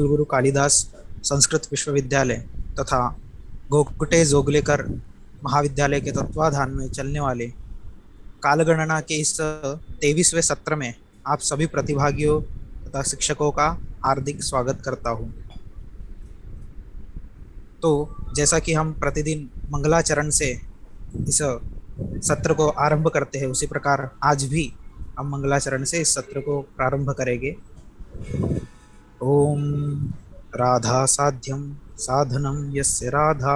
कुलगुरु कालिदास संस्कृत विश्वविद्यालय तथा गोगटे जोगलेकर महाविद्यालय के तत्वाधान में चलने वाले कालगणना के इस 23वें सत्र में आप सभी प्रतिभागियों तथा शिक्षकों का हार्दिक स्वागत करता हूँ। तो जैसा कि हम प्रतिदिन मंगलाचरण से इस सत्र को आरंभ करते हैं, उसी प्रकार आज भी हम मंगलाचरण से इस सत्र को प्रारंभ करेंगे। ओम राधा साध्यम साधनम यस्य राधा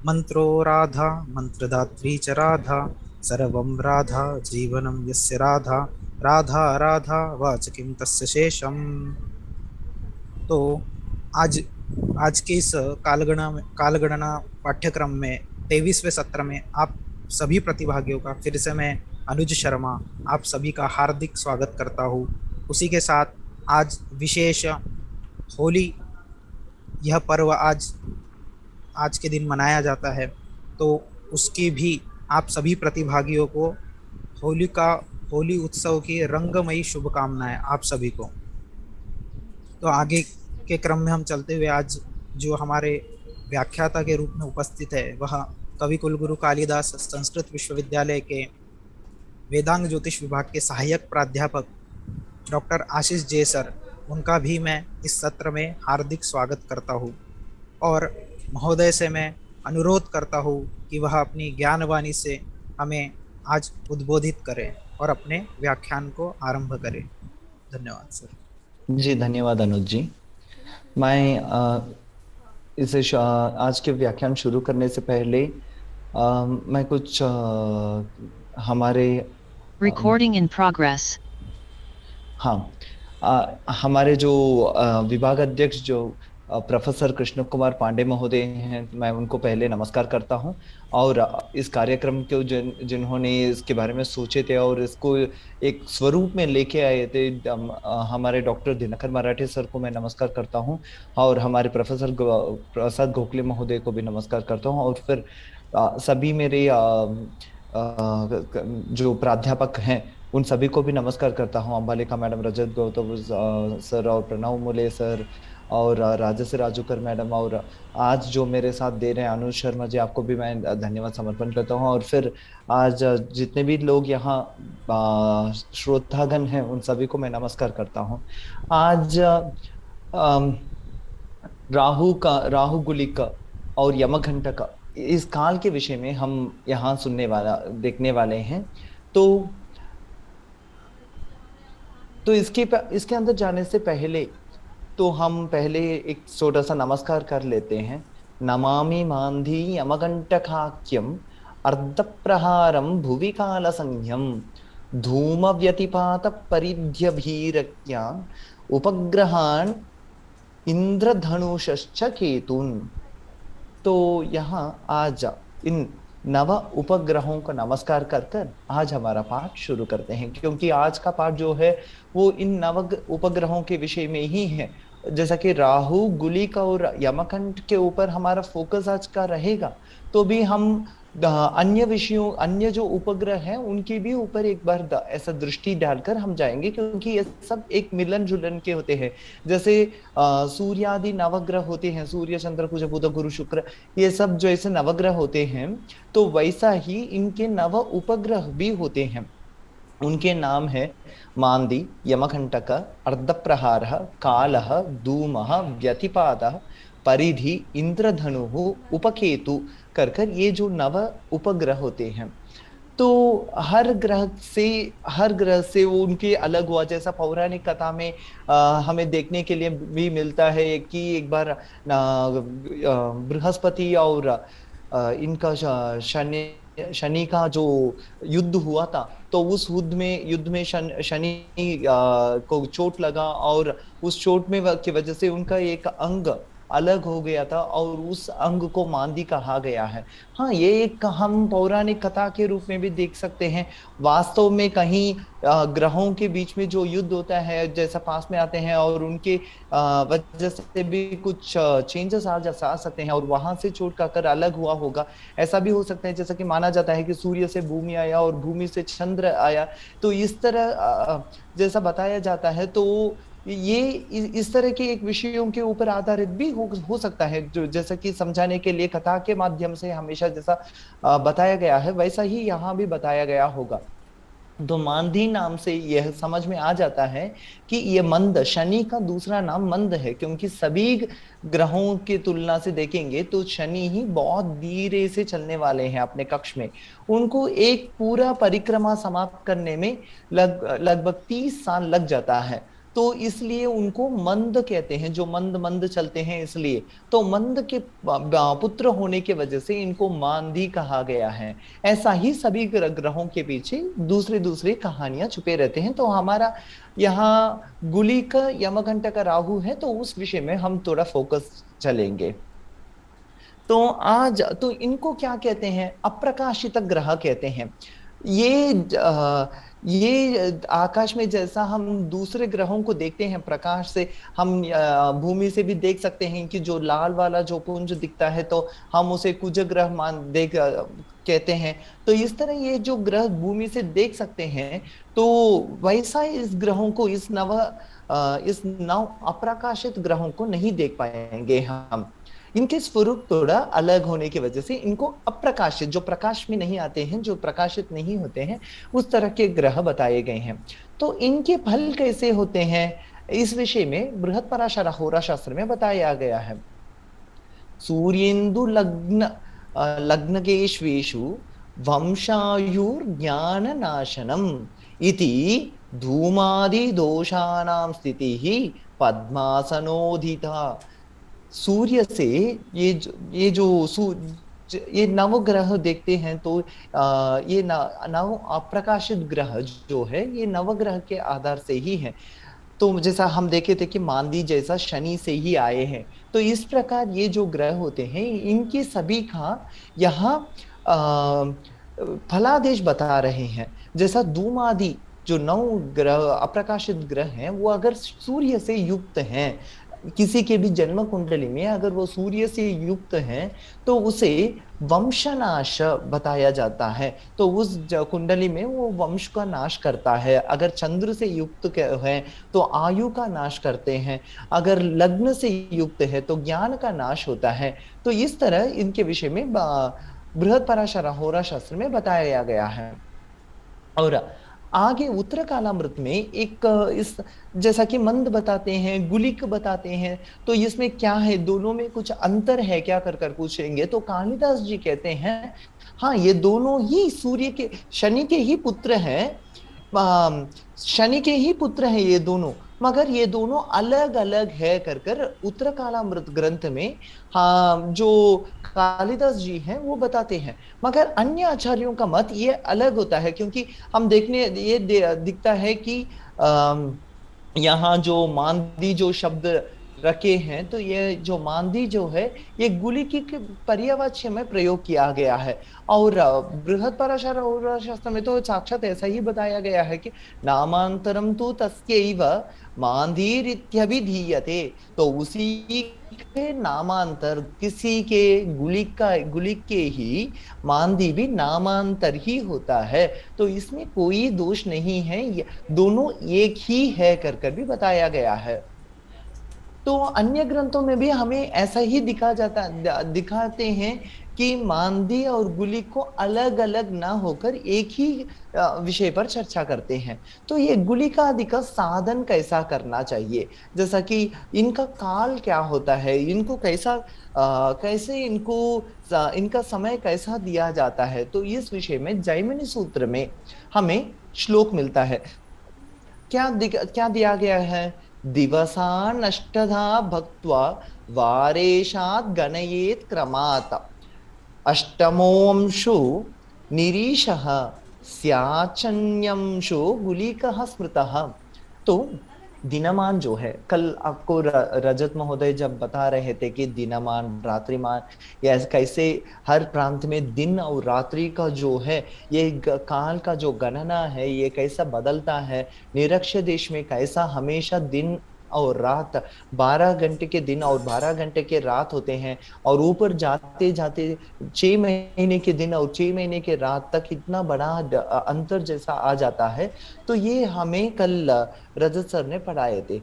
मंत्रो राधा मंत्रदात्री च राधा सर्वं राधा जीवनम यस्य राधा राधा राधा वाचकिं तस्य शेषम। तो आज आज के इस कालगणना पाठ्यक्रम में 23वें सत्र में आप सभी प्रतिभागियों का फिर से मैं अनुज शर्मा आप सभी का हार्दिक स्वागत करता हूँ। उसी के साथ आज विशेष होली, यह पर्व आज आज के दिन मनाया जाता है, तो उसकी भी आप सभी प्रतिभागियों को होली उत्सव की रंगमयी शुभकामनाएं आप सभी को। तो आगे के क्रम में हम चलते हुए आज जो हमारे व्याख्याता के रूप में उपस्थित है वह कवि कुलगुरु कालिदास संस्कृत विश्वविद्यालय के वेदांग ज्योतिष विभाग के सहायक प्राध्यापक डॉक्टर आशीष जे सर, उनका भी मैं इस सत्र में हार्दिक स्वागत करता हूँ। और महोदय से मैं अनुरोध करता हूँ कि वह अपनी ज्ञानवाणी से हमें आज उद्बोधित करें और अपने व्याख्यान को आरंभ करें। धन्यवाद सर। जी धन्यवाद अनुज जी। मैं आज के व्याख्यान शुरू करने से पहले मैं कुछ हमारे रिकॉर्डिंग इन प्रोग्रेस। हाँ, हमारे जो विभाग अध्यक्ष जो प्रोफेसर कृष्ण कुमार पांडे महोदय हैं, मैं उनको पहले नमस्कार करता हूं। और इस कार्यक्रम को जिन्होंने इसके बारे में सोचे थे और इसको एक स्वरूप में लेके आए थे, हमारे डॉक्टर दिनकर मराठे सर को मैं नमस्कार करता हूं। और हमारे प्रोफेसर प्रसाद गोखले महोदय को भी नमस्कार करता हूं। और फिर सभी मेरे जो प्राध्यापक हैं उन सभी को भी नमस्कार करता हूँ। अंबालिका मैडम, रजत गौतम सर और प्रणव मुले सर और राजश्री राजूकर मैडम, और आज जो मेरे साथ दे रहे हैं अनुज शर्मा जी, आपको भी मैं धन्यवाद समर्पण करता हूँ। और फिर आज जितने भी लोग यहाँ श्रोतागण हैं उन सभी को मैं नमस्कार करता हूँ। आज राहु गुलिक और यमघंटक इस काल के विषय में हम यहाँ देखने वाले हैं। तो इसके अंदर जाने से पहले तो हम पहले एक छोटा सा नमस्कार कर लेते हैं। नमामि मांधी यमघंटकाख्यम अर्धप्रहारम भुवि काल संह्यम धूम व्यतिपात परिध्यभीरज्ञा उपग्रहान इंद्रधनुषश्च केतुन। तो यहाँ आज इन नव उपग्रहों का नमस्कार कर आज हमारा पाठ शुरू करते हैं, क्योंकि आज का पाठ जो है वो इन नव उपग्रहों के विषय में ही है। जैसा कि राहु, गुलिक और यमकंठ के ऊपर हमारा फोकस आज का रहेगा, तो भी हम अन्य विषयों, अन्य जो उपग्रह हैं उनके भी ऊपर एक बार ऐसा दृष्टि डालकर हम जाएंगे, क्योंकि ये सब एक मिलन जुलन के होते हैं। जैसे सूर्य आदि नवग्रह होते हैं, सूर्य, चंद्र, कुज, बुध, गुरु, शुक्र, ये सब जो ऐसे नवग्रह होते हैं, तो वैसा ही इनके नव उपग्रह भी होते हैं। उनके नाम है मांदी, यमघंटक, अर्धप्रहार, काल, धूम, व्यतिपात, परिधि, इंद्रधनु, उपकेतु कर ये जो नव उपग्रह होते हैं। तो हर ग्रह से वो उनके अलग हुआ। जैसा पौराणिक कथा में हमें देखने के लिए भी मिलता है कि एक बार बृहस्पति और इनका शनि का जो युद्ध हुआ था, तो उस युद्ध में शनि को चोट लगा और उस चोट में की वजह से उनका एक अंग अलग हो गया था और उस अंग को मांदी कहा गया है। हाँ, ये एक हम पौराणिक कथा के रूप में भी देख सकते हैं। वास्तव में कहीं ग्रहों के बीच में जो युद्ध होता है, जैसा पास में आते हैं और उनके वजह से भी कुछ चेंजेस आ सकते हैं और वहां से चोट खाकर अलग हुआ होगा। ऐसा भी हो सकता है, जैसा कि माना जाता है कि सूर्य से भूमि आया और भूमि से चंद्र आया। तो इस तरह जैसा बताया जाता है, तो ये इस तरह के एक विषयों के ऊपर आधारित भी हो सकता है, जो जैसा कि समझाने के लिए कथा के माध्यम से हमेशा जैसा बताया गया है वैसा ही यहाँ भी बताया गया होगा। तो मांदी नाम से यह समझ में आ जाता है कि ये मंद, शनि का दूसरा नाम मंद है, क्योंकि सभी ग्रहों की तुलना से देखेंगे तो शनि ही बहुत धीरे से चलने वाले हैं अपने कक्ष में। उनको एक पूरा परिक्रमा समाप्त करने में लगभग 30 साल लग जाता है। तो इसलिए उनको मंद कहते हैं, जो मंद मंद चलते हैं इसलिए। तो मंद के पुत्र होने की वजह से इनको मांदी कहा गया है। ऐसा ही सभी ग्रहों के पीछे दूसरी दूसरी कहानियां छुपे रहते हैं। तो हमारा यहाँ गुलिक यमघंटक राहु है, तो उस विषय में हम थोड़ा फोकस चलेंगे। तो आज तो इनको क्या कहते हैं, अप्रकाशित ग्रह कहते हैं। ये आकाश में जैसा हम दूसरे ग्रहों को देखते हैं प्रकाश से, हम भूमि से भी देख सकते हैं कि जो लाल वाला जो पुंज दिखता है तो हम उसे कुज ग्रह कहते हैं। तो इस तरह ये जो ग्रह भूमि से देख सकते हैं, तो वैसा इस ग्रहों को, इस नव अप्रकाशित ग्रहों को नहीं देख पाएंगे हम। इनके स्वरूप थोड़ा अलग होने की वजह से इनको अप्रकाशित, जो प्रकाश में नहीं आते हैं, जो प्रकाशित नहीं होते हैं, उस तरह के ग्रह बताए गए हैं। तो इनके फल कैसे होते हैं, इस विषय में बृहत्पराशर होरा शास्त्र में बताया गया है। सूर्येन्दु लग्नकेष्वेषु वंशायुर्ज्ञान नाशनम इति धूमादि दोषानां स्थितिः पद्मासनोदिता। सूर्य से ये नवग्रह देखते हैं, तो ये नव अप्रकाशित ग्रह जो है ये नवग्रह के आधार से ही है। तो जैसा हम देखे थे कि मांदी जैसा शनि से ही आए हैं, तो इस प्रकार ये जो ग्रह होते हैं इनकी सभी का यहाँ फलादेश बता रहे हैं। जैसा धूमादि जो 9 ग्रह अप्रकाशित ग्रह हैं, वो अगर सूर्य से युक्त हैं, किसी के भी जन्म कुंडली में अगर वो सूर्य से युक्त हैं, तो उसे वंशनाश बताया जाता है। तो उस कुंडली में वो वंश का नाश करता है। अगर चंद्र से युक्त है तो आयु का नाश करते हैं, अगर लग्न से युक्त है तो ज्ञान का नाश होता है। तो इस तरह इनके विषय में बृहत्पराशर होरा शास्त्र में बताया गया है। और आगे उत्तर कालामृत में एक इस जैसा कि मंद बताते हैं, गुलिक बताते हैं, तो इसमें क्या है, दोनों में कुछ अंतर है क्या कर पूछेंगे तो कालिदास जी कहते हैं हाँ, ये दोनों ही सूर्य के, शनि के ही पुत्र हैं, शनि के ही पुत्र हैं ये दोनों, मगर ये दोनों अलग अलग है कर उत्तर कालामृत ग्रंथ में हाँ जो कालिदास जी हैं वो बताते हैं। मगर अन्य आचार्यों का मत ये अलग होता है, क्योंकि हम देखने ये दिखता है कि यहाँ जो मांदी जो शब्द रखे हैं, तो ये जो मांदी जो है ये गुलिकी के पर्यायवाच्य में प्रयोग किया गया है। और बृहत्पराशर होरा शास्त्र में तो साक्षात ऐसा ही बताया गया है कि नामांतरम तु तस्यैव मांदीरित्यभिधीयते। तो उसी के नामांतर, किसी के गुलिक के ही मांदी भी नामांतर ही होता है। तो इसमें कोई दोष नहीं है, दोनों एक ही है कर भी बताया गया है। तो अन्य ग्रंथों में भी हमें ऐसा ही दिखाते हैं कि मांदी और गुलिक को अलग अलग ना होकर एक ही विषय पर चर्चा करते हैं। तो ये गुलिकादि का साधन कैसा करना चाहिए, जैसा कि इनका काल क्या होता है, इनको कैसे इनका समय कैसा दिया जाता है, तो इस विषय में जैमिनी सूत्र में हमें श्लोक मिलता है। क्या दिया गया है, दिवसान अष्टधा भक्त्वा वारेशात् गणयेत् क्रमात् अष्टमोऽंशु निरीशः स्याचन्यंशु गुलिकः स्मृतः। तो दिनमान जो है, कल आपको रजत महोदय जब बता रहे थे कि दिनमान रात्रिमान या कैसे हर प्रांत में दिन और रात्रि का जो है ये काल का जो गणना है ये कैसा बदलता है, निरक्षर देश में कैसा हमेशा दिन और रात 12 घंटे के दिन और 12 घंटे के रात होते हैं, और ऊपर जाते जाते 6 महीने के दिन और 6 महीने के रात तक इतना बड़ा अंतर जैसा आ जाता है। तो ये हमें कल रजत सर ने पढ़ाए थे।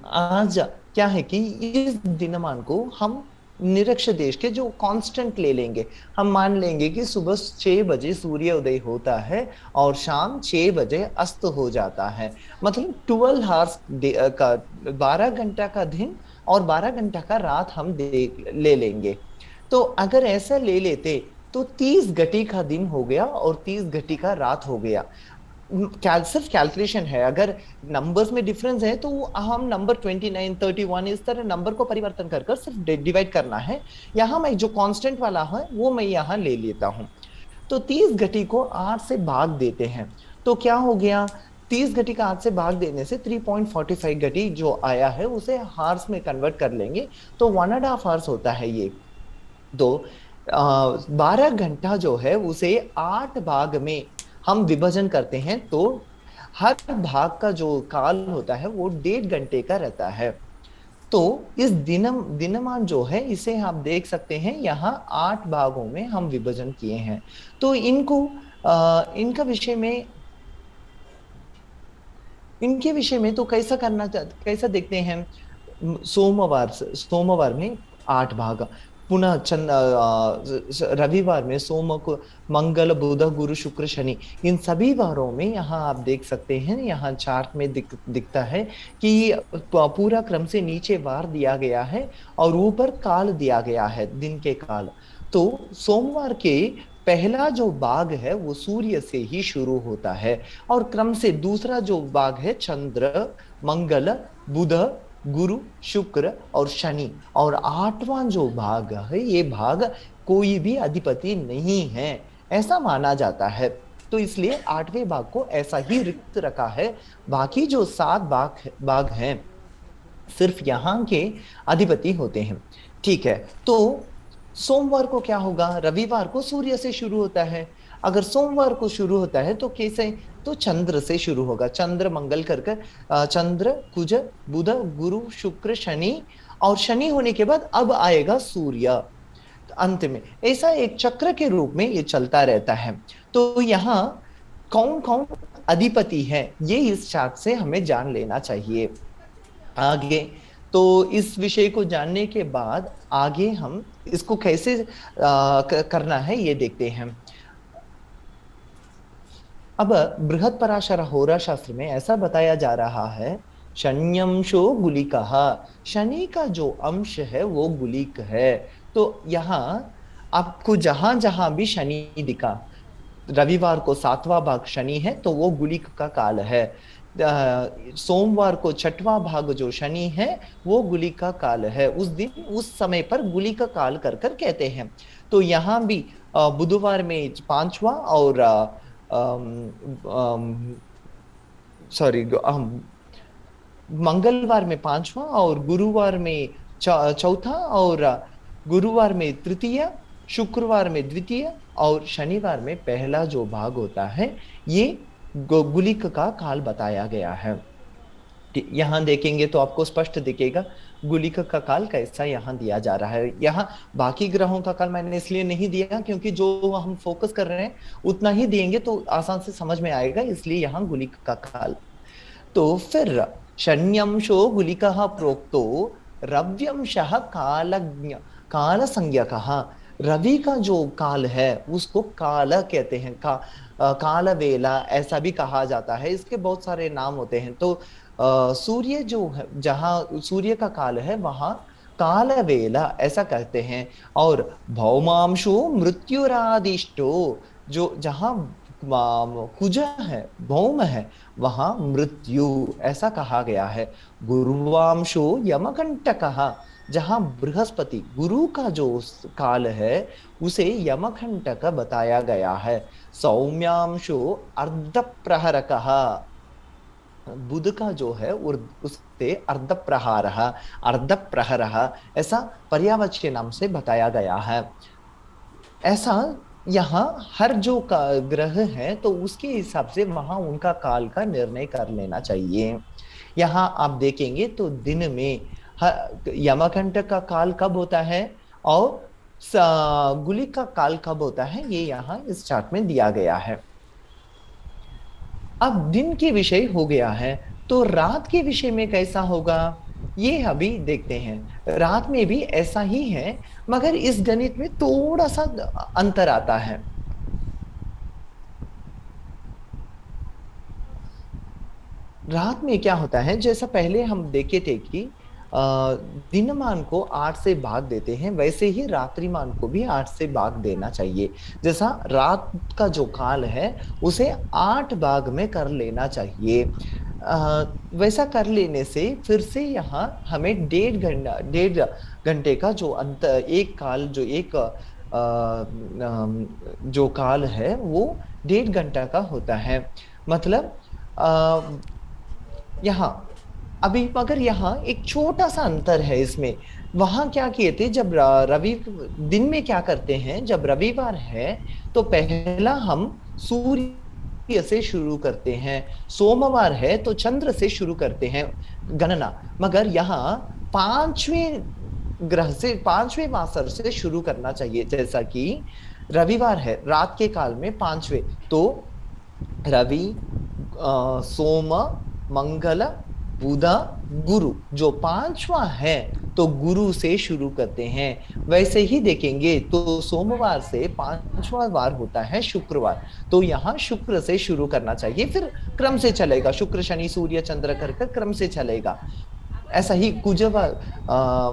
आज क्या है कि इस दिनमान को हम निरक्ष देश के जो कांस्टेंट ले लेंगे। हम मान लेंगे कि सुबह 6 बजे सूर्य उदय होता है और शाम 6 बजे अस्त हो जाता है। मतलब 12 आवर्स का, 12 घंटा का दिन और 12 घंटा का रात हम देख ले लेंगे। तो अगर ऐसा ले लेते तो 30 घटी का दिन हो गया और 30 घटी का रात हो गया। सिर्फ कैलकुलेशन है, अगर नंबर्स में डिफरेंस है तो हम नंबर 29 31 इस तरह नंबर को परिवर्तन कर कर सिर्फ डिवाइड करना है। यहाँ मैं जो कांस्टेंट वाला है वो मैं यहाँ ले लेता हूँ। तो 30 घटी को 8 से भाग देते हैं तो क्या हो गया, 30 घटी का 8 से भाग देने से 3.45 घटी जो आया है उसे हार्स में कन्वर्ट कर लेंगे तो 1.5 आवर्स होता है ये। तो 12 घंटा जो है उसे 8 भाग में हम विभाजन करते हैं तो हर भाग का जो काल होता है वो 1.5 घंटे का रहता है। तो इस दिनमान जो है इसे आप देख सकते हैं यहाँ 8 भागों में हम विभाजन किए हैं। तो इनके विषय में तो कैसा देखते हैं। सोमवार में 8 भाग, पुनः रविवार में सोम को मंगल बुध गुरु शुक्र शनि, इन सभी वारों में यहाँ आप देख सकते हैं, यहाँ चार्ट में दिखता है कि पूरा क्रम से नीचे वार दिया गया है और ऊपर काल दिया गया है, दिन के काल। तो सोमवार के पहला जो भाग है वो सूर्य से ही शुरू होता है और क्रम से दूसरा जो भाग है चंद्र मंगल बुध गुरु शुक्र और शनि, और 8वां जो भाग है ये भाग कोई भी अधिपति नहीं है ऐसा माना जाता है। तो इसलिए 8वें भाग को ऐसा ही रिक्त रखा है। बाकी जो 7 भाग हैं सिर्फ यहाँ के अधिपति होते हैं। ठीक है, तो सोमवार को क्या होगा, रविवार को सूर्य से शुरू होता है। अगर सोमवार को शुरू होता है तो कैसे, तो चंद्र से शुरू होगा, चंद्र मंगल कर चंद्र कुज बुध गुरु शुक्र शनि, और शनि होने के बाद अब आएगा सूर्य अंत में। ऐसा एक चक्र के रूप में ये चलता रहता है। तो यहाँ कौन कौन अधिपति है ये इस चार्ट से हमें जान लेना चाहिए। आगे तो इस विषय को जानने के बाद आगे हम इसको कैसे करना है ये देखते हैं। अब बृहद पराशर होरा शास्त्र में ऐसा बताया जा रहा है, शन्यंशो गुलिकः, शनि का जो अंश है वो गुलिक है। तो यहाँ आपको जहां जहां भी शनि दिखा, रविवार को 7वां भाग शनि है तो वो गुलिक का काल है। सोमवार को 6वां भाग जो शनि है वो गुलिक का काल है। उस दिन उस समय पर गुलिक का काल कर कर कहते हैं। तो यहाँ भी बुधवार में 5वां और सॉरी मंगलवार में 5वां और गुरुवार में चौथा और गुरुवार में तृतीय, शुक्रवार में द्वितीय और शनिवार में पहला जो भाग होता है ये गुलिक का काल बताया गया है। यहाँ देखेंगे तो आपको स्पष्ट दिखेगा गुलिक का काल कैसा यहाँ दिया जा रहा है। यहाँ बाकी ग्रहों का काल मैंने इसलिए नहीं दिया क्योंकि जो हम फोकस कर रहे हैं उतना ही देंगे तो आसान से समझ में आएगा, इसलिए यहाँ गुलिक का काल। तो फिर शन्यंशो गुलिकः प्रोक्तो रव्यंशः कालज्ञ काल संज्ञकः, रवि का जो काल है उसको काल कहते हैं, काल वेला ऐसा भी कहा जाता है। इसके बहुत सारे नाम होते हैं। तो सूर्य जो है, जहाँ सूर्य का काल है वहां काल वेला ऐसा कहते हैं। और भौमांशु मृत्युरादिष्टो, जो जहाँ कुज है भौम है वहां मृत्यु ऐसा कहा गया है। गुरुवांशो यमकंटकः, जहां बृहस्पति गुरु का जो काल है उसे यमकंटक बताया गया है। सौम्यांशो अर्धप्रहरकः, बुध का जो है उससे अर्धप्रहर ऐसा पर्यायवाची नाम से बताया गया है। ऐसा यहाँ हर जो ग्रह है तो उसके हिसाब से वहां उनका काल का निर्णय कर लेना चाहिए। यहाँ आप देखेंगे तो दिन में यमकंटक का काल कब होता है और गुलिक का काल कब होता है ये यहाँ इस चार्ट में दिया गया है। अब दिन के विषय हो गया है तो रात के विषय में कैसा होगा। ये अभी देखते हैं। रात में भी ऐसा ही है, मगर इस गणित में थोड़ा सा अंतर आता है। रात में क्या होता है, जैसा पहले हम देखे थे कि दिनमान को 8 से भाग देते हैं, वैसे ही रात्रिमान को भी 8 से भाग देना चाहिए। जैसा रात का जो काल है उसे 8 भाग में कर लेना चाहिए। वैसा कर लेने से फिर से यहाँ हमें 1.5 घंटे का जो अंतर, एक काल जो एक जो काल है वो 1.5 घंटा का होता है। मतलब यहाँ अभी मगर यहाँ एक छोटा सा अंतर है इसमें। वहां क्या किए थे, जब रवि दिन में क्या करते हैं, जब रविवार है तो पहला हम सूर्य से शुरू करते हैं, सोमवार है तो चंद्र से शुरू करते हैं गणना। मगर यहाँ पांचवें ग्रह से, पांचवें मासर से शुरू करना चाहिए। जैसा कि रविवार है रात के काल में पांचवें, तो रवि, सोम, मंगल, बुध, गुरु जो पांचवा है तो गुरु से शुरू करते हैं। वैसे ही देखेंगे तो सोमवार से पांचवा वार होता है शुक्रवार, तो यहाँ शुक्र से शुरू करना चाहिए, फिर क्रम से चलेगा, शुक्र शनि सूर्य चंद्र कर क्रम से चलेगा। ऐसा ही कुजवार,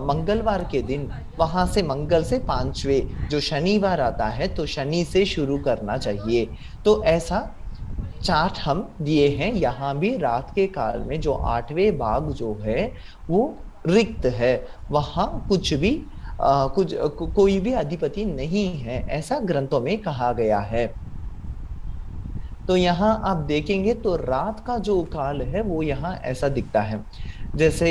मंगलवार के दिन वहां से मंगल से पांचवें जो शनिवार आता है तो शनि से शुरू करना चाहिए। तो ऐसा चार्ट हम दिए हैं। यहाँ भी रात के काल में जो 8वें भाग जो है वो रिक्त है, वहां कुछ भी कोई भी अधिपति नहीं है, ऐसा ग्रंथों में कहा गया है। तो यहाँ आप देखेंगे तो रात का जो काल है वो यहाँ ऐसा दिखता है। जैसे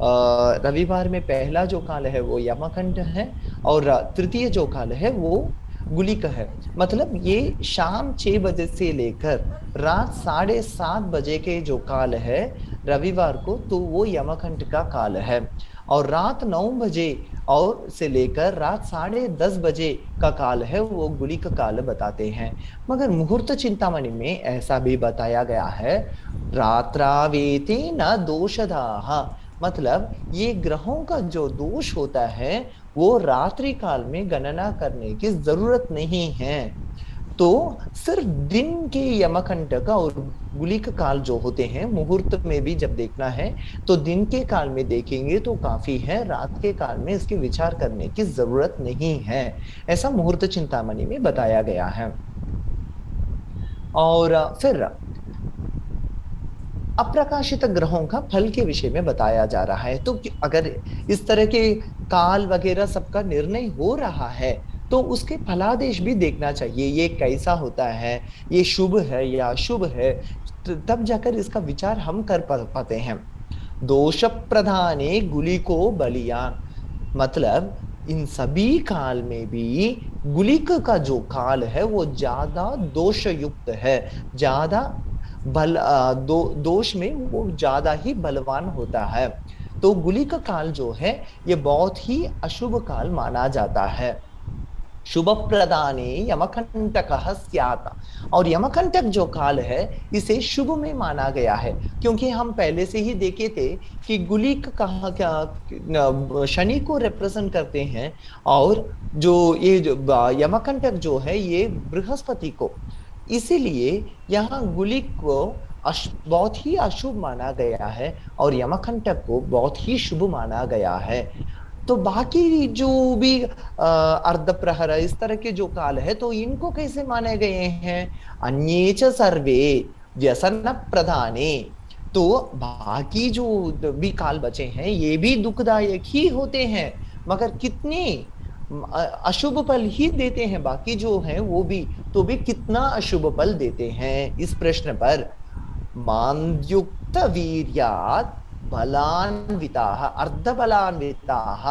रविवार में पहला जो काल है वो यमकंठ है, और तृतीय जो काल है वो गुलिक है। मतलब ये शाम 6 बजे से लेकर रात 7:30 बजे के जो काल है रविवार को, तो वो यमकंठ का काल है। और रात 9 बजे और से लेकर रात 10:30 बजे का काल है वो गुलिक काल बताते हैं। मगर मुहूर्त चिंतामणि में ऐसा भी बताया गया है, रात्रावेति न दोषदाह, मतलब ये ग्रहों का जो दोष होता है वो रात्रि काल में गणना करने की जरूरत नहीं है। तो सिर्फ दिन के यमकंटक और गुलिक काल जो होते हैं मुहूर्त में भी जब देखना है तो दिन के काल में देखेंगे तो काफी है, रात के काल में इसके विचार करने की जरूरत नहीं है, ऐसा मुहूर्त चिंतामणि में बताया गया है। और फिर अप्रकाशित ग्रहों का फल के विषय में बताया जा रहा है। तो अगर इस तरह के काल वगैरह सबका निर्णय हो रहा है तो उसके फलादेश भी देखना चाहिए, ये कैसा होता है, ये शुभ है या अशुभ है, तब जाकर इसका विचार हम कर पाते हैं। दोष प्रधाने गुलिको बलियान, मतलब इन सभी काल में भी गुलिक का जो काल है वो ज्यादा दोष युक्त है, ज्यादा दोष में वो ज्यादा ही बलवान होता है। तो गुलिक काल जो है ये बहुत ही अशुभ काल माना जाता है। शुभ प्रदाने यमकंटक स्यात्, और यमकंटक जो काल है इसे शुभ में माना गया है, क्योंकि हम पहले से ही देखे थे कि गुलिक कहा क्या शनि को रिप्रेजेंट करते हैं, और जो ये यमकंटक जो है ये बृहस्पति को, इसीलिए यहाँ गुलिक को बहुत ही अशुभ माना गया है और यमकंटक को बहुत ही शुभ माना गया है। तो बाकी जो भी अर्ध प्रहर इस तरह के जो काल है तो इनको कैसे माने गए हैं, अन्ये च सर्वे व्यसन प्रधाने, तो बाकी जो भी काल बचे हैं ये भी दुखदायक ही होते हैं, मगर कितने अशुभ फल ही देते हैं, बाकी जो हैं वो भी, तो भी कितना अशुभ फल देते हैं। इस प्रश्न पर मांद्युक्त वीर्यात् बलान्विताः अर्धबलान्विताः,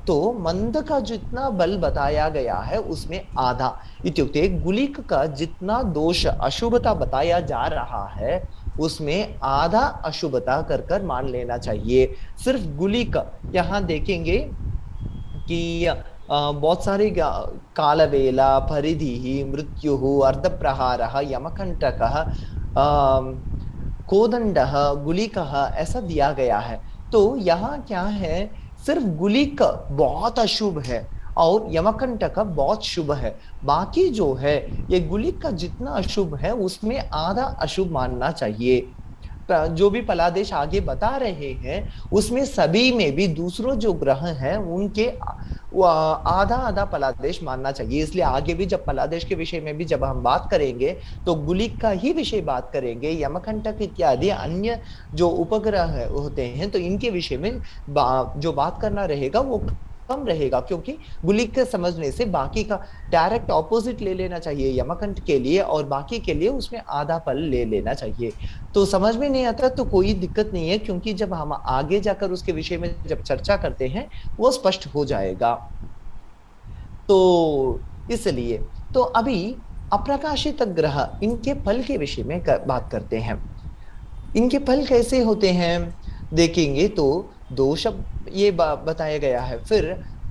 तो मंद का जितना बल बताया गया है उसमें आधा, इत्युक्ते गुलिक का जितना दोष अशुभता बताया जा रहा है उसमें आधा अशुभता कर मान लेना चाहिए। सिर्फ गुलिक, यहाँ देखेंगे कि बहुत सारे कालवेला, परिधि, मृत्यु, अर्धप्रहारः, यमकंटकः, कोदंडः, गुलिकः ऐसा दिया गया है। तो यहाँ क्या है, सिर्फ गुलिक बहुत अशुभ है और यमकंटक बहुत शुभ है। बाकी जो है ये गुलिक का जितना अशुभ है उसमें आधा अशुभ मानना चाहिए। जो भी फलादेश आगे बता रहे हैं उसमें सभी में भी दूसरों जो ग्रह हैं उनके आधा आधा फलादेश मानना चाहिए। इसलिए आगे भी जब फलादेश के विषय में भी जब हम बात करेंगे तो गुलिक का ही विषय बात करेंगे। यमकंटक इत्यादि अन्य जो उपग्रह होते हैं तो इनके विषय में जो बात करना रहेगा वो कम रहेगा, क्योंकि गुलिक के समझने से बाकी का डायरेक्ट ऑपोजिट ले लेना चाहिए यमकंठ के लिए, और बाकी के लिए उसमें आधा फल ले लेना चाहिए। तो समझ में नहीं आता तो कोई दिक्कत नहीं है, क्योंकि जब हम आगे जाकर उसके विषय में जब चर्चा करते हैं वो स्पष्ट हो जाएगा। तो इसलिए तो अभी अप्रकाशित ग्रह इनके फल के विषय में बात करते हैं। इनके फल कैसे होते हैं देखेंगे तो दो शब्द ये बताया गया है। फिर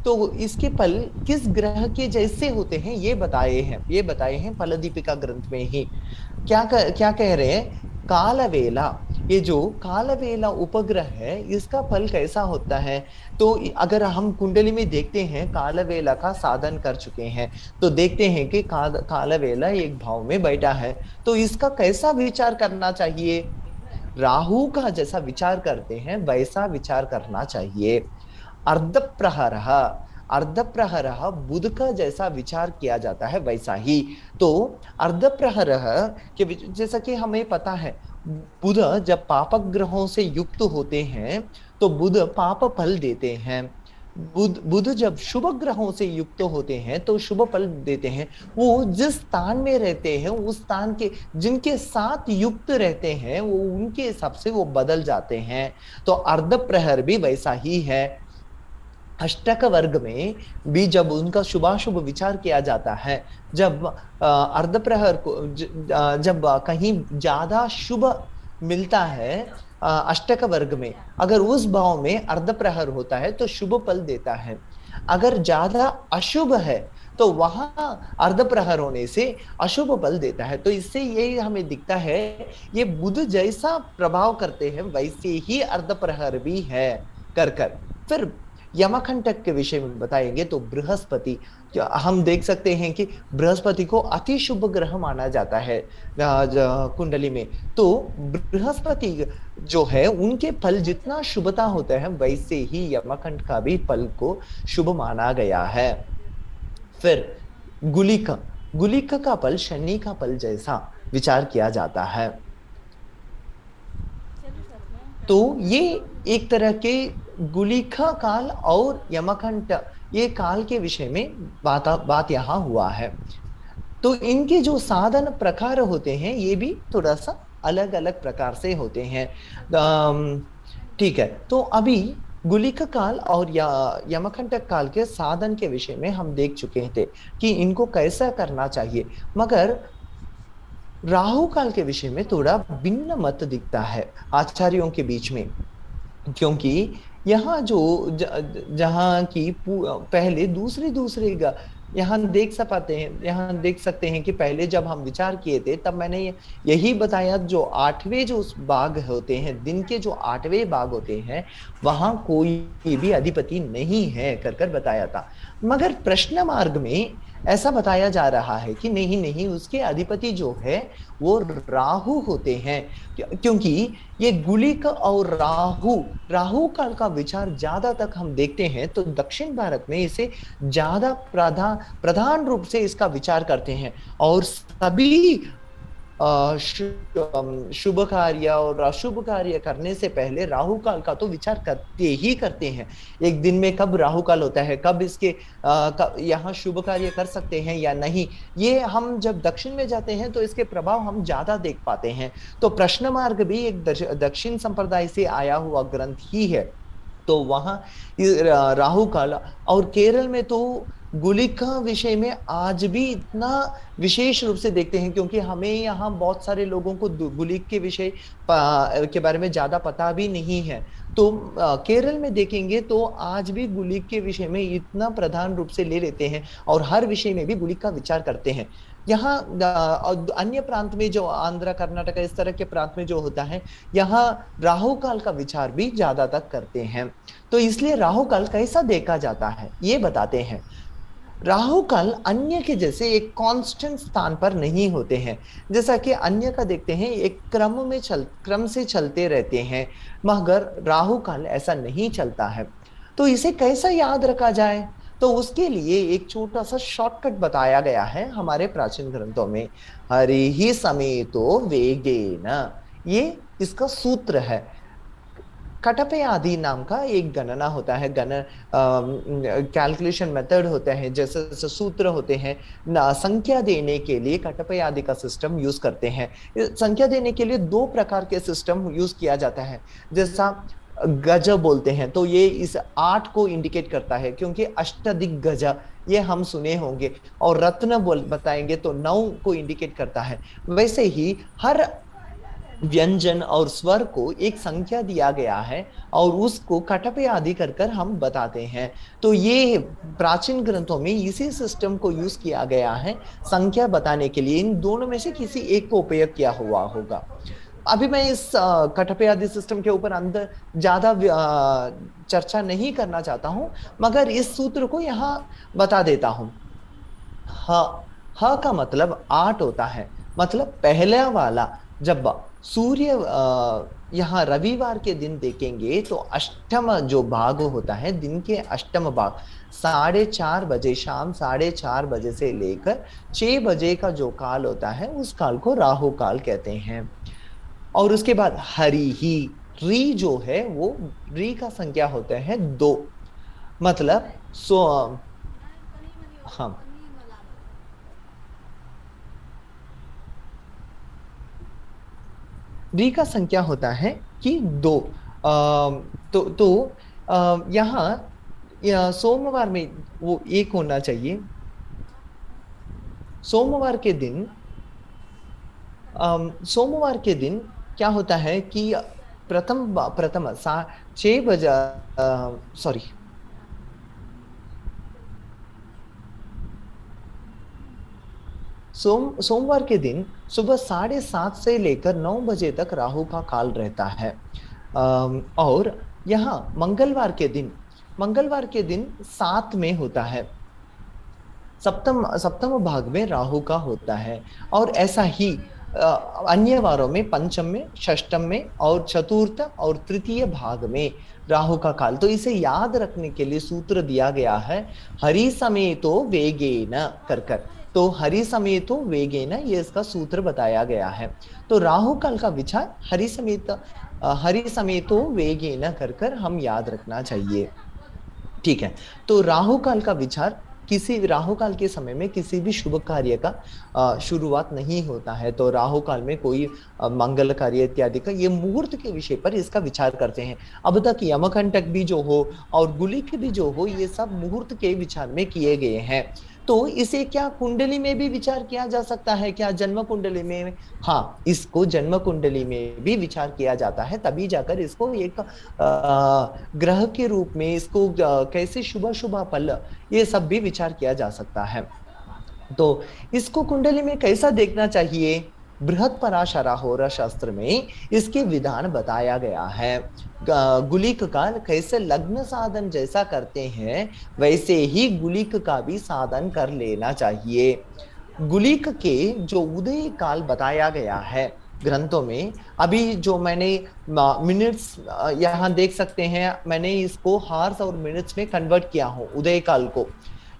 तो इसके फल किस ग्रह के जैसे होते हैं ये बताए हैं फलदीपिका ग्रंथ में ही। क्या कह रहे हैं, कालवेला, ये जो कालवेला उपग्रह है इसका फल कैसा होता है। तो अगर हम कुंडली में देखते हैं कालवेला का साधन कर चुके हैं तो देखते हैं कि कालवेला एक भाव में बैठा है, तो इसका कैसा विचार करना चाहिए। राहु का जैसा विचार करते हैं वैसा विचार करना चाहिए। अर्धप्रहर बुध का जैसा विचार किया जाता है वैसा ही। तो अर्धप्रहर के जैसा कि हमें पता है बुध जब पाप ग्रहों से युक्त होते हैं तो बुध पाप फल देते हैं। बुध जब शुभ ग्रहों से युक्त होते हैं तो शुभ फल देते हैं। वो जिस स्थान में रहते हैं उस स्थान के जिनके साथ युक्त रहते हैं वो उनके हिसाब से वो बदल जाते हैं। तो अर्धप्रहर भी वैसा ही है। अष्टक वर्ग में भी जब उनका शुभाशुभ विचार किया जाता है, जब अर्धप्रहर को जब कहीं ज्यादा शुभ मिलता है अष्टक वर्ग में, अगर उस भाव में अर्धप्रहर होता है तो शुभ फल देता है। अगर ज्यादा अशुभ है तो वहां अर्धप्रहर होने से अशुभ फल देता है। तो इससे यही हमें दिखता है ये बुध जैसा प्रभाव करते हैं वैसे ही अर्धप्रहर भी है कर। फिर यमकंटक के विषय में बताएंगे तो बृहस्पति, हम देख सकते हैं कि बृहस्पति को अति शुभ ग्रह माना जाता है कुंडली में। तो बृहस्पति जो है उनके फल जितना शुभता होता है वैसे ही यमकंठ का भी फल को शुभ माना गया है। फिर गुलिक का फल शनि का फल जैसा विचार किया जाता है। तो ये एक तरह के गुलिका काल और यमकंठ ये काल के विषय में बात यहाँ हुआ है। तो इनके जो साधन प्रकार होते हैं ये भी थोड़ा सा अलग अलग प्रकार से होते हैं। ठीक है, तो अभी गुलिका काल और यमकंटक काल के साधन के विषय में हम देख चुके थे कि इनको कैसा करना चाहिए, मगर राहु काल के विषय में थोड़ा भिन्न मत दिखता है आचार्यों के बीच में। क्योंकि यहाँ जो जहाँ की पहले दूसरे यहाँ देख सकते हैं कि पहले जब हम विचार किए थे तब मैंने यही बताया, जो 8वें जो भाग होते हैं, दिन के जो 8वें भाग होते हैं वहां कोई भी अधिपति नहीं है कर बताया था। मगर प्रश्न मार्ग में ऐसा बताया जा रहा है कि नहीं उसके अधिपति जो है वो राहु होते हैं, क्योंकि ये गुलिक और राहु काल का विचार ज्यादा तक हम देखते हैं तो दक्षिण भारत में इसे ज्यादा प्रधान रूप से इसका विचार करते हैं। और सभी शुभ कार्य और अशुभ कार्य करने से पहले राहु काल का तो विचार करते हैं। एक दिन में कब राहु काल होता है, कब इसके यहाँ शुभ कार्य कर सकते हैं या नहीं, ये हम जब दक्षिण में जाते हैं तो इसके प्रभाव हम ज्यादा देख पाते हैं। तो प्रश्न मार्ग भी एक दक्षिण संप्रदाय से आया हुआ ग्रंथ ही है। तो वहां राहु काल, और केरल में तो गुलिका विषय में आज भी इतना विशेष रूप से देखते हैं, क्योंकि हमें यहाँ बहुत सारे लोगों को गुलिक के विषय के बारे में ज्यादा पता भी नहीं है। तो केरल में देखेंगे तो आज भी गुलिक के विषय में इतना प्रधान रूप से ले लेते हैं और हर विषय में भी गुलिक का विचार करते हैं। यहाँ अन्य प्रांत में जो आंध्र कर्नाटक इस तरह के प्रांत में जो होता है, यहाँ राहु काल का विचार भी ज्यादा तक करते हैं। तो इसलिए राहु काल कैसा देखा जाता है ये बताते हैं। राहु काल अन्य के जैसे एक कांस्टेंट स्थान पर नहीं होते हैं। जैसा कि अन्य का देखते हैं एक क्रम से चलते रहते हैं, मगर राहु काल ऐसा नहीं चलता है। तो इसे कैसा याद रखा जाए, तो उसके लिए एक छोटा सा शॉर्टकट बताया गया है हमारे प्राचीन ग्रंथों में। हरि ही समेतो वेगेन, ये इसका सूत्र है। कटपे आदि नाम का एक गणना होता है, कैलकुलेशन मेथड होते हैं, जैसे जैसे सूत्र होते हैं संख्या देने के लिए कटपे आदि का सिस्टम यूज करते हैं। संख्या देने के लिए दो प्रकार के सिस्टम यूज किया जाता है। जैसा गज बोलते हैं तो ये इस 8 को इंडिकेट करता है, क्योंकि अष्टदिग्गज ये हम सुने होंगे, और रत्न बताएंगे तो 9 को इंडिकेट करता है। वैसे ही हर व्यंजन और स्वर को एक संख्या दिया गया है और उसको कटपे आदि कर कर हम बताते हैं। तो ये प्राचीन ग्रंथों में इसी सिस्टम को यूज किया गया है संख्या बताने के लिए। इन दोनों में से किसी एक को उपयोग किया हुआ होगा। अभी मैं इस कटपे आदि सिस्टम के ऊपर अंदर ज्यादा चर्चा नहीं करना चाहता हूं, मगर इस सूत्र को यहाँ बता देता हूं। ह का मतलब 8 होता है, मतलब पहला वाला। जब सूर्य यहाँ रविवार के दिन देखेंगे तो अष्टम जो भाग होता है, दिन के अष्टम भाग 4:30 बजे, शाम 4:30 बजे से लेकर 6 बजे का जो काल होता है उस काल को राहु काल कहते हैं। और उसके बाद हरि ही, री जो है वो री का संख्या होता है 2, मतलब हाँ री का संख्या होता है कि 2। तो यहाँ सोमवार में वो 1 होना चाहिए। सोमवार के दिन क्या होता है कि प्रथम 6 बजे, सॉरी, सोमवार के दिन सुबह 7:30 से लेकर 9 बजे तक राहु का काल रहता है। और यहाँ मंगलवार के दिन 7 में होता है, सप्तम भाग में राहु का होता है। और ऐसा ही अन्य वारों में पंचम में, षष्टम में और चतुर्थ और तृतीय भाग में राहु का काल। तो इसे याद रखने के लिए सूत्र दिया गया है हरि समेतो वेगेन कर कर। तो हरि समेतो वेगेन ये इसका सूत्र बताया गया है। तो राहु काल का विचार हरि समेतो वेगेन कर कर हम याद रखना चाहिए। ठीक है, तो राहु काल का विचार, किसी राहु काल के समय में किसी भी शुभ कार्य का शुरुआत नहीं होता है। तो राहु काल में कोई मंगल कार्य इत्यादि का, ये मुहूर्त के विषय पर इसका विचार करते हैं। अब तक यमकंटक भी जो हो और गुलिक भी जो हो, ये सब मुहूर्त के विचार में किए गए हैं। तो इसे क्या कुंडली में भी विचार किया जा सकता है क्या, जन्म कुंडली में? हाँ, इसको जन्म कुंडली में भी विचार किया जाता है, तभी जाकर इसको एक ग्रह के रूप में इसको कैसे शुभ फल, ये सब भी विचार किया जा सकता है। तो इसको कुंडली में कैसा देखना चाहिए? बृहत पराशराहोरा शास्त्र में इसके विधान बताया गया है। गुलिक का कैसे लग्न साधन जैसा करते हैं, वैसे ही गुलिक का भी साधन कर लेना चाहिए। गुलिक के जो उदय काल बताया गया है ग्रंथों में, अभी जो मैंने मिनट्स यहाँ देख सकते हैं, मैंने इसको हार्स और मिनट्स में कन्वर्ट किया हूँ उदय काल को।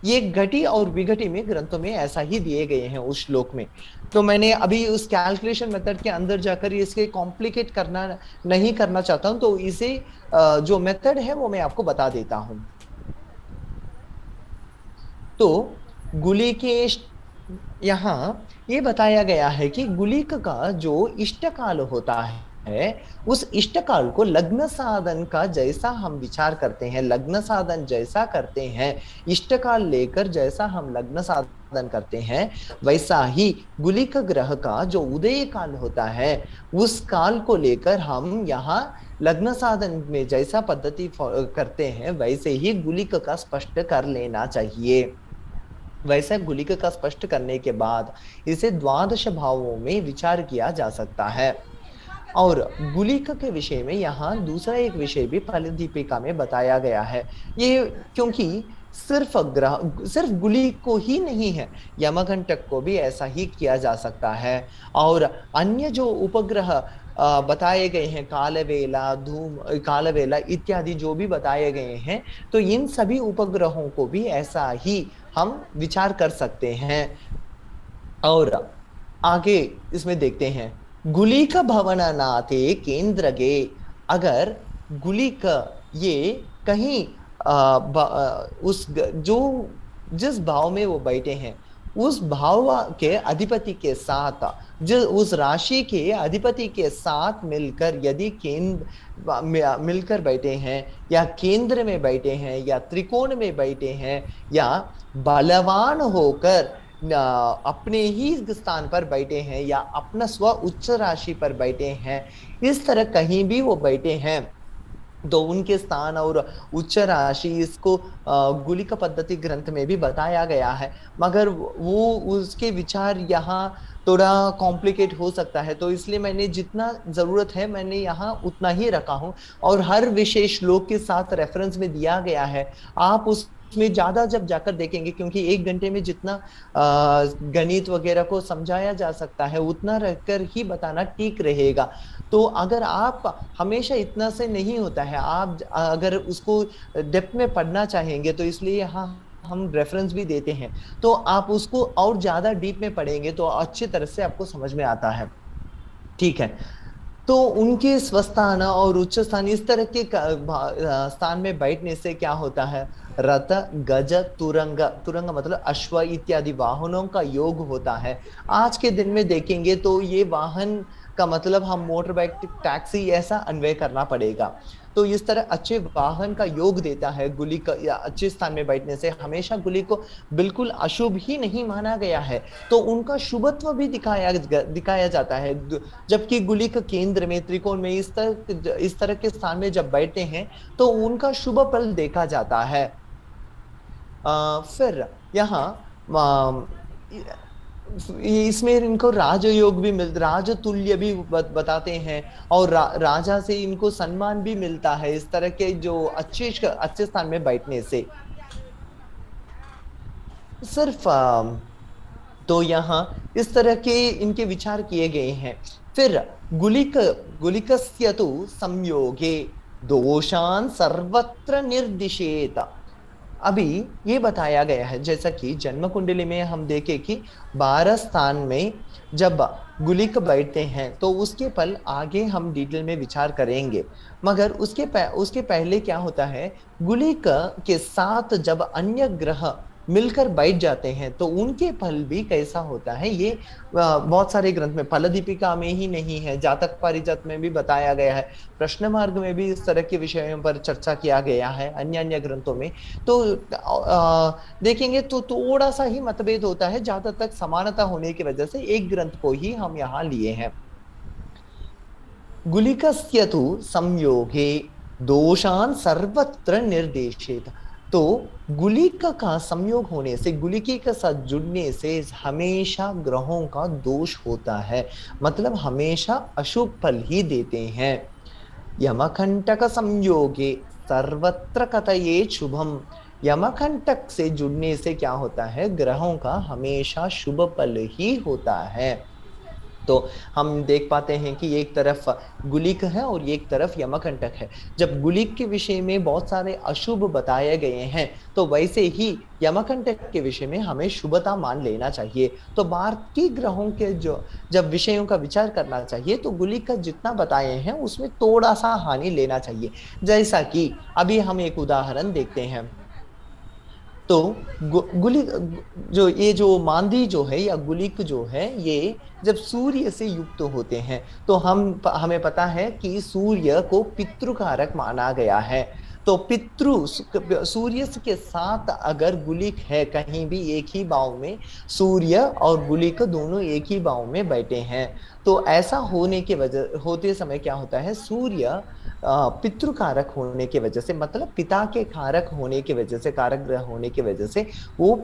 ये घटी और विघटी में ग्रंथों में ऐसा ही दिए गए हैं उस श्लोक में। तो मैंने अभी उस कैलकुलेशन मेथड के अंदर जाकर इसके कॉम्प्लिकेट नहीं करना चाहता हूं, तो इसे जो मेथड है वो मैं आपको बता देता हूं। तो गुलिकेश, यहाँ ये बताया गया है कि गुलिक का जो इष्टकाल होता है, उस इष्टकाल को लग्न साधन का जैसा हम विचार करते हैं, लग्न साधन जैसा करते हैं, इष्टकाल लेकर जैसा हम लग्न साधन करते हैं, वैसा ही गुलिक ग्रह का जो उदय काल होता है, उस काल को लेकर हम यहाँ लग्न साधन में जैसा पद्धति करते हैं, वैसे ही गुलिक का स्पष्ट कर लेना चाहिए। वैसे गुलिक का स्पष्ट करने के बाद इसे द्वादश भावों में विचार किया जा सकता है। और गुलिक के विषय में यहाँ दूसरा एक विषय भी फलदीपिका में बताया गया है। ये क्योंकि सिर्फ गुलिक को ही नहीं है, यमघंटक को भी ऐसा ही किया जा सकता है। और अन्य जो उपग्रह बताए गए हैं, कालवेला, धूम, कालवेला इत्यादि जो भी बताए गए हैं, तो इन सभी उपग्रहों को भी ऐसा ही हम विचार कर सकते हैं। और आगे इसमें देखते हैं, गुलिक भवननाथे केंद्रगे। अगर गुलिक ये कहीं जो जिस भाव में वो बैठे हैं उस भाव के अधिपति के साथ, जो उस राशि के अधिपति के साथ मिलकर यदि केंद्र मिलकर बैठे हैं, या केंद्र में बैठे हैं, या त्रिकोण में बैठे हैं, या बलवान होकर अपने ही स्थान पर बैठे हैं, या अपना स्व उच्च राशि पर बैठे हैं, इस तरह कहीं भी वो बैठे हैं, तो उनके स्थान और उच्च राशि इसको गुलिक पद्धति ग्रंथ में भी बताया गया है। मगर वो उसके विचार यहाँ थोड़ा कॉम्प्लिकेट हो सकता है, तो इसलिए मैंने जितना जरूरत है मैंने यहाँ उतना ही रखा हूँ। और हर विशेष श्लोक के साथ रेफरेंस में दिया गया है। आप उसमें ज्यादा जब जाकर देखेंगे, क्योंकि 1 घंटे में जितना गणित वगैरह को समझाया जा सकता है उतना रहकर ही बताना ठीक रहेगा। तो अगर आप हमेशा इतना से नहीं होता है, आप अगर उसको डेप्थ में पढ़ना चाहेंगे, तो इसलिए यहाँ हम रेफरेंस भी देते हैं, तो आप उसको और ज्यादा डीप में पढ़ेंगे तो अच्छी तरह से आपको समझ में आता है। ठीक है, तो उनके स्वस्थान और उच्च स्थान इस तरह के स्थान में बैठने से क्या होता है, रथ, गज, तुरंग, तुरंग मतलब अश्व इत्यादि वाहनों का योग होता है। आज के दिन में देखेंगे तो ये वाहन का मतलब हम मोटर बाइक, टैक्सी ऐसा अन्वय करना पड़ेगा। तो इस तरह अच्छे वाहन का योग देता है गुलिक, या अच्छे स्थान में बैठने से हमेशा गुलिक को बिल्कुल अशुभ ही नहीं माना गया है, तो उनका शुभत्व भी दिखाया जाता है। जबकि गुलिक केंद्र में, त्रिकोण में इस तरह के स्थान में जब बैठते हैं तो उनका शुभ फल देखा जाता है। फिर यहाँ इसमें इनको राजयोग भी राजतुल्य भी बताते हैं, और राजा से इनको सम्मान भी मिलता है इस तरह के जो अच्छे स्थान में बैठने से। सिर्फ तो यहाँ इस तरह के इनके विचार किए गए हैं। फिर गुलिकस्य तु संयोगे दोषान सर्वत्र निर्दिशेत। अभी ये बताया गया है, जैसा कि जन्म कुंडली में हम देखें कि 12 स्थान में जब गुलिक बैठते हैं तो उसके फल आगे हम डिटेल में विचार करेंगे। मगर उसके पहले क्या होता है, गुलिक के साथ जब अन्य ग्रह मिलकर बैठ जाते हैं तो उनके फल भी कैसा होता है, ये बहुत सारे ग्रंथ में, फलदीपिका में ही नहीं है, जातक पारिजात में भी बताया गया है, प्रश्न मार्ग में भी इस तरह के विषयों पर चर्चा किया गया है, अन्य ग्रंथों में। तो देखेंगे तो थोड़ा सा ही मतभेद होता है, ज्यादा तक समानता होने की वजह से एक ग्रंथ को ही हम यहाँ लिए हैं। गुलिकस्य तु संयोगे दोषान सर्वत्र निर्देशित। तो गुलिक का संयोग होने से, गुलिकी के साथ जुड़ने से हमेशा ग्रहों का दोष होता है, मतलब हमेशा अशुभ फल ही देते हैं। यमकंटक संयोगे सर्वत्र कथयेत शुभम। यमकंटक से जुड़ने से क्या होता है, ग्रहों का हमेशा शुभ फल ही होता है। तो हम देख पाते हैं कि एक तरफ गुलिक है और एक तरफ यमकंटक है। जब गुलिक के विषय में बहुत सारे अशुभ बताए गए हैं, तो वैसे ही यमकंटक के विषय में हमें शुभता मान लेना चाहिए। तो बाकी ग्रहों के जो जब विषयों का विचार करना चाहिए तो गुलिक का जितना बताए हैं उसमें थोड़ा सा हानि लेना चाहिए। जैसा कि अभी हम एक उदाहरण देखते हैं, तो गुलिक जो मांदी जो है या गुलिक जो है, ये जब सूर्य से युक्त होते हैं तो हमें पता है कि सूर्य को पितृकारक माना गया है। तो सूर्य के साथ अगर गुलिक है कहीं भी एक ही भाव में, सूर्य और गुलिक दोनों एक ही भाव में बैठे हैं, तो ऐसा होने के वजह होते समय क्या होता है, सूर्य पितृ कारक होने की वजह से, मतलब पिता के कारक होने की वजह से, कारक ग्रह होने की वजह से वो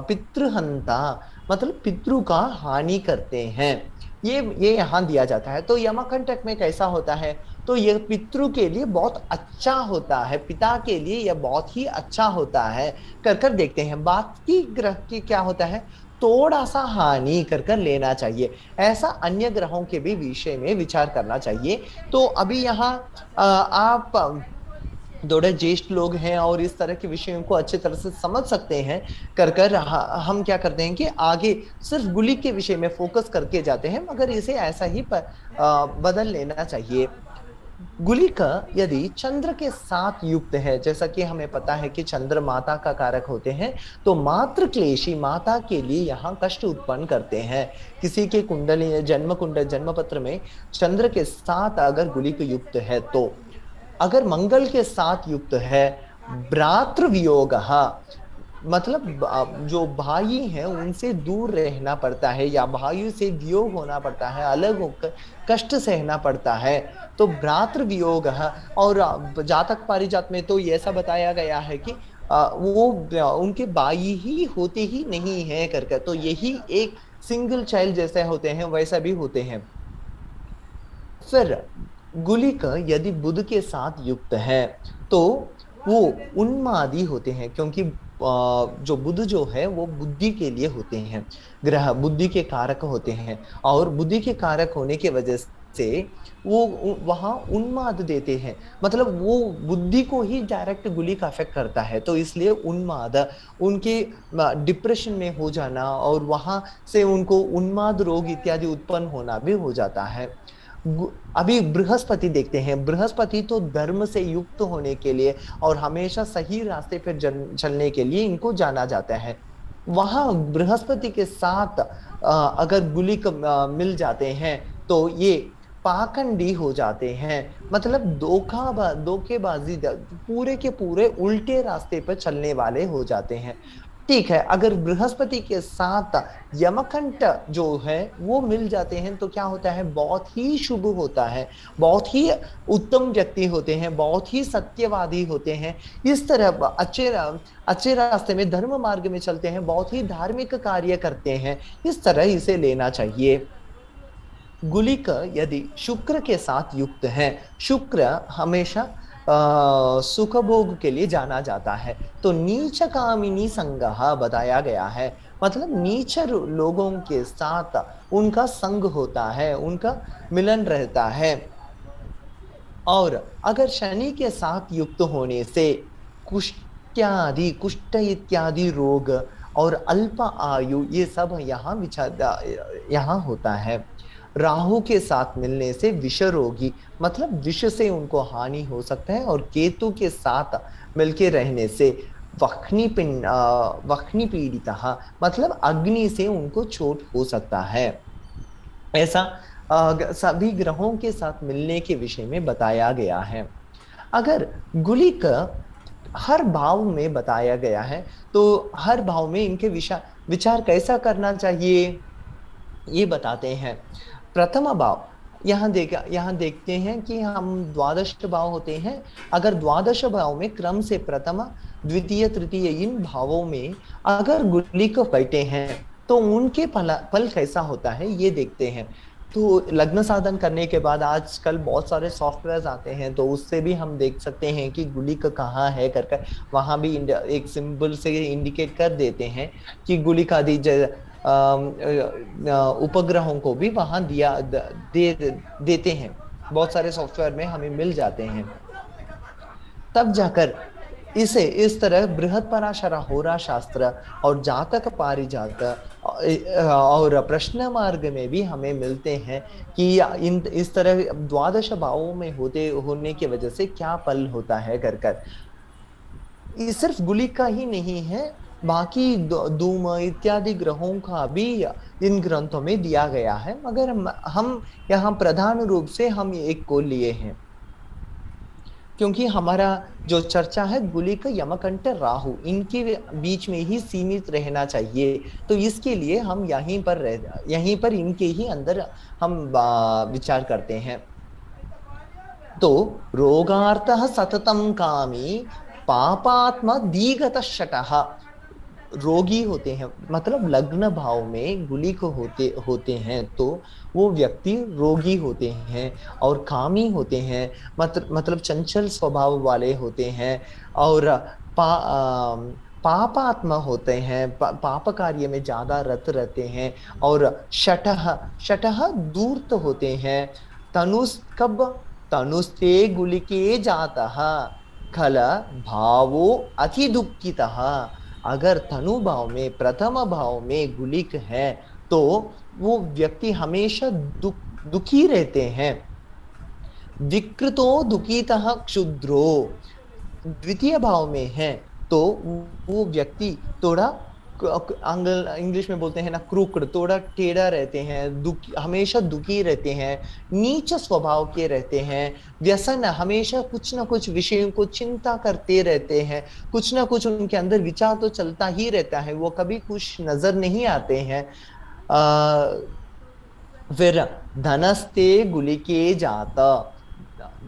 पितृहंता, मतलब पितृ का हानि करते हैं। ये यहाँ दिया जाता है। तो यमकंटक में कैसा होता है, तो ये पितृ के लिए बहुत अच्छा होता है, पिता के लिए यह बहुत ही अच्छा होता है। कर कर देखते हैं बात की ग्रह की क्या होता है, थोड़ा सा हानि कर कर लेना चाहिए। ऐसा अन्य ग्रहों के भी विषय में विचार करना चाहिए। तो अभी यहाँ आप थोड़े ज्येष्ठ लोग हैं और इस तरह के विषयों को अच्छी तरह से समझ सकते हैं। कर कर हम क्या करते हैं कि आगे सिर्फ गुली के विषय में फोकस करके जाते हैं, मगर इसे ऐसा ही बदल लेना चाहिए। गुलिका यदि चंद्र के साथ युक्त है, जैसा कि हमें पता है कि चंद्र माता का कारक होते हैं, तो मातृ क्लेशी माता के लिए यहाँ कष्ट उत्पन्न करते हैं। किसी के कुंडली जन्म कुंडल जन्म पत्र में चंद्र के साथ अगर गुलिक युक्त है, तो अगर मंगल के साथ युक्त है, भ्रातृ वियोग, मतलब जो भाई हैं उनसे दूर रहना पड़ता है, या भाई से वियोग होना पड़ता है, अलग होकर कष्ट सहना पड़ता है, तो भ्रातृ वियोग है। और जातक पारिजात में तो ऐसा बताया गया है कि वो उनके भाई ही होते ही नहीं है करके, तो यही एक सिंगल चाइल्ड जैसे होते हैं वैसा भी होते हैं। फिर गुलिक यदि बुध के साथ युक्त है, तो वो उन्मादी होते हैं, क्योंकि जो बुध जो है वो बुद्धि के लिए होते हैं, ग्रह बुद्धि के कारक होते हैं, और बुद्धि के कारक होने की वजह से वो वहां उन्माद देते हैं, मतलब वो बुद्धि को ही डायरेक्ट गुली का अफेक्ट करता है, तो इसलिए उन्माद, उनके डिप्रेशन में हो जाना और वहां से उनको उन्माद रोग इत्यादि उत्पन्न होना भी हो जाता है। अभी बृहस्पति देखते हैं। बृहस्पति तो धर्म से युक्त होने के लिए और हमेशा सही रास्ते पर चलने के लिए इनको जाना जाता है। वहां बृहस्पति के साथ अगर गुलिक मिल जाते हैं, तो ये पाखंडी हो जाते हैं, मतलब धोखेबाजी, पूरे के पूरे उल्टे रास्ते पर चलने वाले हो जाते हैं। ठीक है, अगर बृहस्पति के साथ यमकंठ जो है वो मिल जाते हैं, तो क्या होता है, बहुत ही शुभ होता है, बहुत ही उत्तम व्यक्ति होते हैं, बहुत ही सत्यवादी होते हैं, इस तरह अच्छे रास्ते में धर्म मार्ग में चलते हैं, बहुत ही धार्मिक कार्य करते हैं, इस तरह इसे लेना चाहिए। गुलिक यदि शुक्र के साथ युक्त है, शुक्र हमेशा सुख भोग के लिए जाना जाता है, तो नीच कामिनी संगह बताया गया है, मतलब नीच लोगों के साथ उनका संग होता है, उनका मिलन रहता है। और अगर शनि के साथ युक्त होने से कुष्ठ इत्यादि रोग और अल्प आयु ये सब यहाँ होता है। राहु के साथ मिलने से विष रोगी, मतलब विष से उनको हानि हो सकता है, और केतु के साथ मिलके रहने से वह्नि पीड़िता, मतलब अग्नि से उनको चोट हो सकता है। ऐसा सभी ग्रहों के साथ मिलने के विषय में बताया गया है। अगर गुलिक हर भाव में बताया गया है, तो हर भाव में इनके विचार कैसा करना चाहिए ये बताते हैं। प्रथम भाव, यहाँ देखते हैं कि हम द्वादश भाव होते हैं। अगर द्वादश भाव में क्रम से प्रथम द्वितीय तृतीय इन भावों में अगर गुलिक बैठे हैं, तो उनके फल कैसा होता है ये देखते हैं। तो लग्न साधन करने के बाद आजकल बहुत सारे सॉफ्टवेयर आते हैं, तो उससे भी हम देख सकते हैं कि गुलिक कहाँ है करके, वहां भी एक सिंबल से इंडिकेट कर देते हैं कि गुलिक आदि उपग्रहों को भी वहां देते हैं, बहुत सारे सॉफ्टवेयर में हमें मिल जाते हैं। तब जाकर इसे इस तरह बृहद पराशर होरा शास्त्र और जातक पारिजात और प्रश्न मार्ग में भी हमें मिलते हैं कि इस तरह द्वादश भावों में होने की वजह से क्या फल होता है कर। ये सिर्फ गुलिक का ही नहीं है, बाकी धूम इत्यादि ग्रहों का भी इन ग्रंथों में दिया गया है, मगर हम यहाँ प्रधान रूप से हम एक को लिए हैं, क्योंकि हमारा जो चर्चा है गुलिक यमकंठ राहु इनके बीच में ही सीमित रहना चाहिए, तो इसके लिए हम यहीं पर इनके ही अंदर हम विचार करते हैं। तो रोगार्थः सततं कामी पापात्मा दीगत शटः। रोगी होते हैं मतलब लग्न भाव में गुलिक होते हैं तो वो व्यक्ति रोगी होते हैं और कामी होते हैं, मतलब चंचल स्वभाव वाले होते हैं और पापात्मा होते हैं, पाप कार्य में ज्यादा रत रहते हैं और शटह शटह दूर्त होते हैं। तनुस्कब तनुस्ते गुलिके जातः खल भावो अति दुःखितः। अगर तनु भाव में प्रथम भाव में गुलिक है तो वो व्यक्ति हमेशा दुखी रहते हैं। विकृतो दुखितः क्षुद्रो द्वितीय भाव में है तो वो व्यक्ति थोड़ा इंग्लिश में बोलते हैं ना क्रूकड, थोड़ा टेढ़ा रहते हैं, हमेशा दुखी रहते हैं, नीच स्वभाव के रहते हैं। व्यसन हमेशा कुछ ना कुछ विषयों को चिंता करते रहते हैं, कुछ ना कुछ उनके अंदर विचार तो चलता ही रहता है, वो कभी खुश नजर नहीं आते हैं। फिर धनस्ते गुलिके जाता,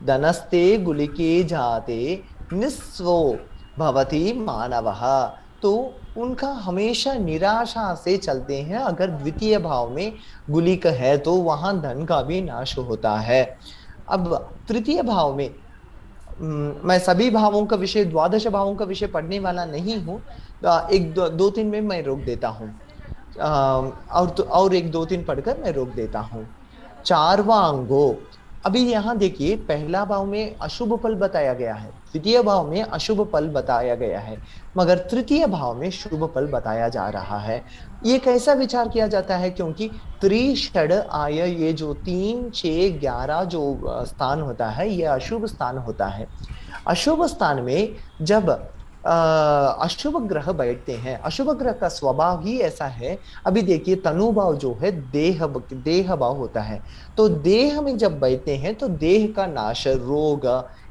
धनस्ते गुलिके जाते निस्वो भवति मानवः। तो उनका हमेशा निराशा से चलते हैं। अगर द्वितीय भाव में गुलिक है तो वहां धन का भी नाश होता है। अब तृतीय भाव में मैं सभी भावों का विषय, द्वादश भावों का विषय पढ़ने वाला नहीं हूं, एक दो तीन में मैं रोक देता हूं और एक दो तीन पढ़कर मैं रोक देता हूं। चार्वांगो, अभी यहाँ देखिए पहला भाव में अशुभ फल बताया गया है, द्वितीय भाव में अशुभ फल बताया गया है, मगर तृतीय भाव में शुभ फल बताया जा रहा है। ये कैसा विचार किया जाता है? क्योंकि त्रिषड आय, ये जो 3, 6, 11 जो स्थान होता है ये अशुभ स्थान होता है। अशुभ स्थान में जब अशुभ ग्रह बैठते हैं, अशुभ ग्रह का स्वभाव ही ऐसा है। अभी देखिए तनु भाव जो है देह भाव होता है, तो देह में जब बैठते हैं तो देह का नाश, रोग,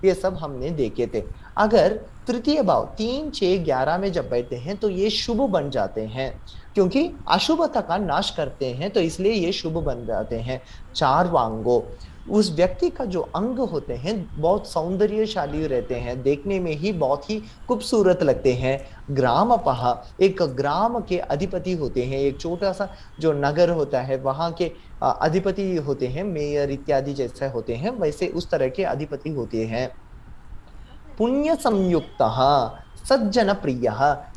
ये सब हमने देखे थे। अगर तृतीय भाव 3, 6, 11 में जब बैठते हैं तो ये शुभ बन जाते हैं, क्योंकि अशुभता का नाश करते हैं तो इसलिए ये शुभ बन जाते हैं। चार्वांगो, उस व्यक्ति का जो अंग होते हैं बहुत सौंदर्यशाली रहते हैं, देखने में ही बहुत ही खूबसूरत लगते हैं। ग्रामपः, एक ग्राम के अधिपति होते हैं, एक छोटा सा जो नगर होता है वहां के अधिपति होते हैं, मेयर इत्यादि जैसे होते हैं, वैसे उस तरह के अधिपति होते हैं। पुण्य संयुक्तः सज्जन प्रिय,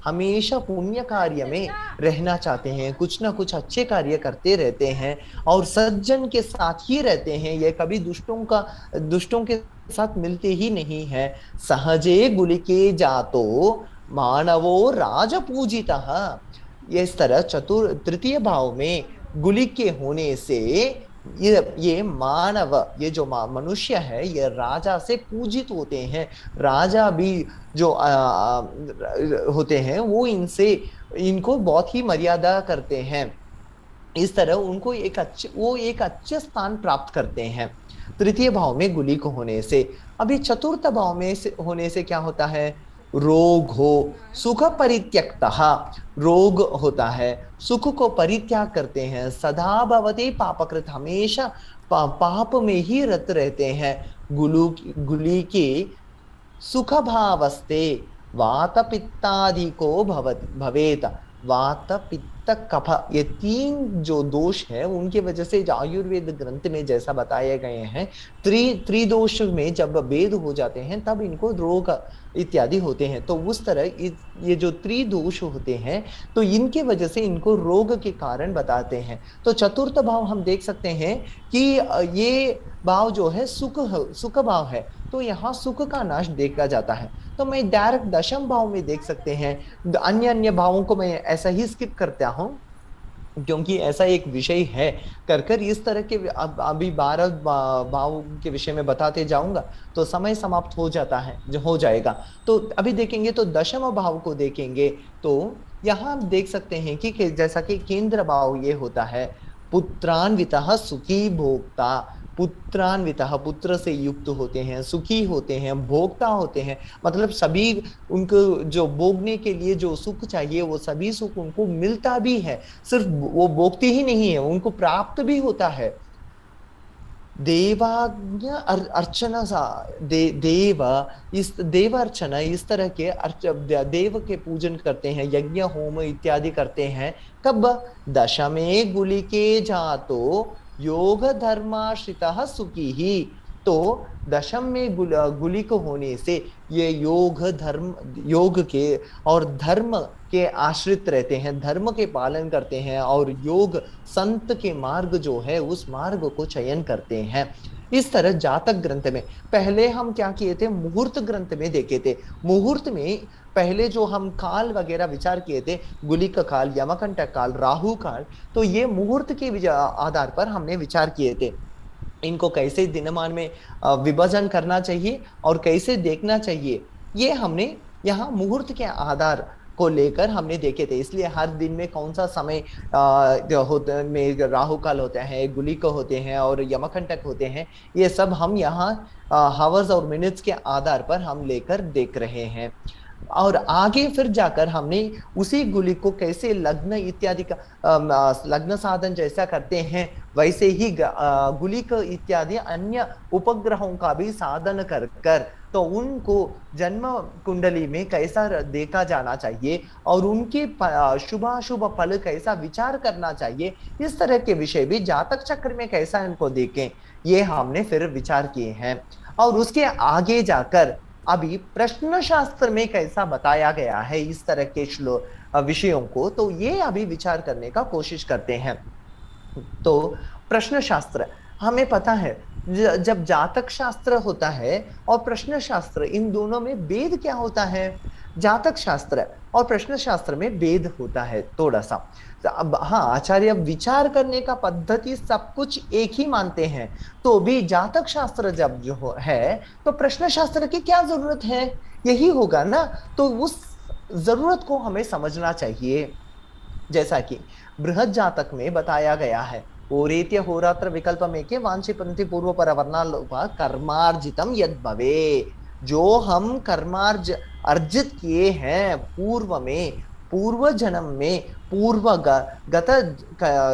हमेशा पुण्य कार्य में रहना चाहते हैं, कुछ ना कुछ अच्छे कार्य करते रहते हैं और सज्जन के साथ ही रहते हैं, ये कभी दुष्टों के साथ मिलते ही नहीं है। सहजे गुलिके जातो मानवो राजपूजितः, इस तरह तृतीय भाव में गुलिक के होने से ये मानव, ये जो मनुष्य है ये राजा से पूजित होते हैं। राजा भी जो होते हैं वो इनको बहुत ही मर्यादा करते हैं। इस तरह उनको एक अच्छे स्थान प्राप्त करते हैं तृतीय भाव में गुलिक होने से। अभी चतुर्थ भाव में होने से क्या होता है? रोग हो, सुख परित्यक्तः, रोग होता है, सुख को परित्याग करते हैं। सदा भवति पापकृत, हमेशा पाप में ही रत रहते हैं। गुली के सुख भावस्ते वात पित्तादि को भवेत, वात पित्त कफ, ये 3 जो दोष है उनके वजह से आयुर्वेद ग्रंथ में जैसा बताए गए हैं, त्रिदोष में जब भेद हो जाते हैं तब इनको रोग इत्यादि होते हैं। तो उस तरह ये जो त्रिदोष होते हैं तो इनके वजह से इनको रोग के कारण बताते हैं। तो चतुर्थ भाव हम देख सकते हैं कि ये भाव जो है सुख भाव है, तो यहाँ सुख का नाश देखा जाता है। तो मैं डायरेक्ट दशम भाव में देख सकते हैं, अन्य भावों को मैं ऐसा ही स्किप करता हूं क्योंकि ऐसा एक विषय है कर इस तरह के अभी 12 भाव के विषय में बताते जाऊंगा तो समय समाप्त हो जाएगा। तो अभी देखेंगे तो दशम भाव को देखेंगे तो यहाँ आप देख सकते हैं कि जैसा कि केंद्र भाव ये होता है, पुत्रान्वितः सुखी भोक्ता, पुत्रान्वितः, पुत्र से युक्त होते हैं, सुखी होते हैं, भोक्ता होते हैं, मतलब सभी उनको जो भोगने के लिए जो सुख चाहिए वो सभी सुख उनको मिलता भी है, सिर्फ वो भोगते ही नहीं है, उनको प्राप्त भी होता है। देवाज्ञ अर्चना देव, इस देव अर्चना, इस तरह के देव के पूजन करते हैं, यज्ञ होम इत्यादि करते हैं। कब? दशमे गुलिके जातो योग धर्माश्रितः सुखी ही। तो दशम में गुलिक होने से ये योग के और धर्म के आश्रित रहते हैं, धर्म के पालन करते हैं और योग संत के मार्ग जो है उस मार्ग को चयन करते हैं। इस तरह जातक ग्रंथ में पहले हम क्या किए थे, मुहूर्त ग्रंथ में देखे थे। मुहूर्त में पहले जो हम काल वगैरह विचार किए थे, गुलिक काल, यमकंटक काल, राहु काल, तो ये मुहूर्त के आधार पर हमने विचार किए थे। इनको कैसे दिनमान में विभाजन करना चाहिए और कैसे देखना चाहिए, ये हमने यहाँ मुहूर्त के आधार को लेकर हमने देखे थे। इसलिए हर दिन में कौन सा समय होते में राहु काल होते हैं, गुलिक होते हैं और यमकंटक होते हैं, ये सब हम यहाँ हावर्स और मिनट्स के आधार पर हम लेकर देख रहे हैं। और आगे फिर जाकर हमने उसी गुलिक को कैसे लग्न इत्यादि का लग्न साधन जैसा करते हैं वैसे ही गुलिक इत्यादि अन्य उपग्रहों का भी साधन कर कर तो उनको जन्म कुंडली में कैसा देखा जाना चाहिए और उनके शुभाशुभ फल कैसा विचार करना चाहिए, इस तरह के विषय भी जातक चक्र में कैसा इनको देखें, ये हमने फिर विचार किए हैं। और उसके आगे जाकर अभी प्रश्न शास्त्र में कैसा बताया गया है इस तरह के विषयों को, तो ये अभी विचार करने का कोशिश करते हैं। तो प्रश्न शास्त्र हमें पता है, जब जातक शास्त्र होता है और प्रश्न शास्त्र, इन दोनों में भेद क्या होता है? जातक शास्त्र और प्रश्न शास्त्र में भेद होता है थोड़ा सा। अब हाँ, आचार्य विचार करने का पद्धति सब कुछ एक ही मानते हैं, तो भी जातक शास्त्र जब जो है तो प्रश्न शास्त्र की क्या जरूरत है, यही होगा ना। तो उस जरूरत को हमें समझना चाहिए। जैसा कि बृहद जातक में बताया गया है, ओरेत्य होरात्र विकल्प में के वांछी पंथी पूर्व पर वर्णालोपा कर्मार्जितम यद भवे। जो हम कर्मार्ज अर्जित किए हैं पूर्व में, पूर्व जन्म में, गत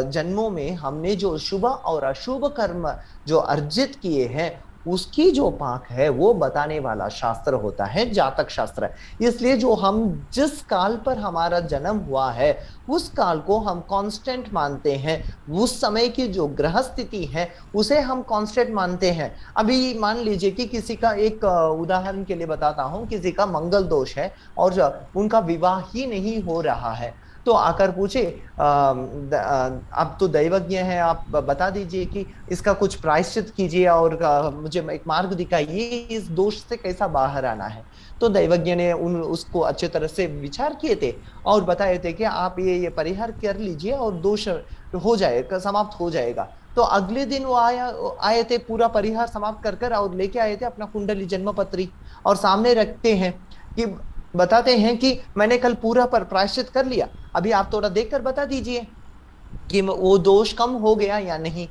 जन्मों में हमने जो शुभ और अशुभ कर्म जो अर्जित किए हैं उसकी जो पाक है वो बताने वाला शास्त्र होता है जातक शास्त्र। इसलिए जो हम जिस काल पर हमारा जन्म हुआ है उस काल को हम कांस्टेंट मानते हैं, उस समय की जो ग्रह स्थिति है उसे हम कांस्टेंट मानते हैं। अभी मान लीजिए कि किसी का, एक उदाहरण के लिए बताता हूं, किसी का मंगल दोष है और उनका विवाह ही नहीं हो रहा है, तो आकर पूछे आप तो दैवज्ञ हैं, आप बता दीजिए कि इसका कुछ प्रायश्चित कीजिए और मुझे एक मार्ग दिखाइए, इस दोष से कैसा बाहर आना है। तो दैवज्ञ ने उसको अच्छे तरह से विचार किए थे और बताए थे कि आप ये परिहार कर लीजिए और दोष हो जाएगा, समाप्त हो जाएगा। तो अगले दिन वो आए थे, पूरा परिहार समाप्त कर कर और लेके आए थे अपना कुंडली जन्म पत्री और सामने रखते हैं कि बताते हैं कि मैंने कल पूरा पर प्रायश्चित कर लिया, अभी आप थोड़ा देखकर बता दीजिए कि वो दोष कम हो गया या नहीं।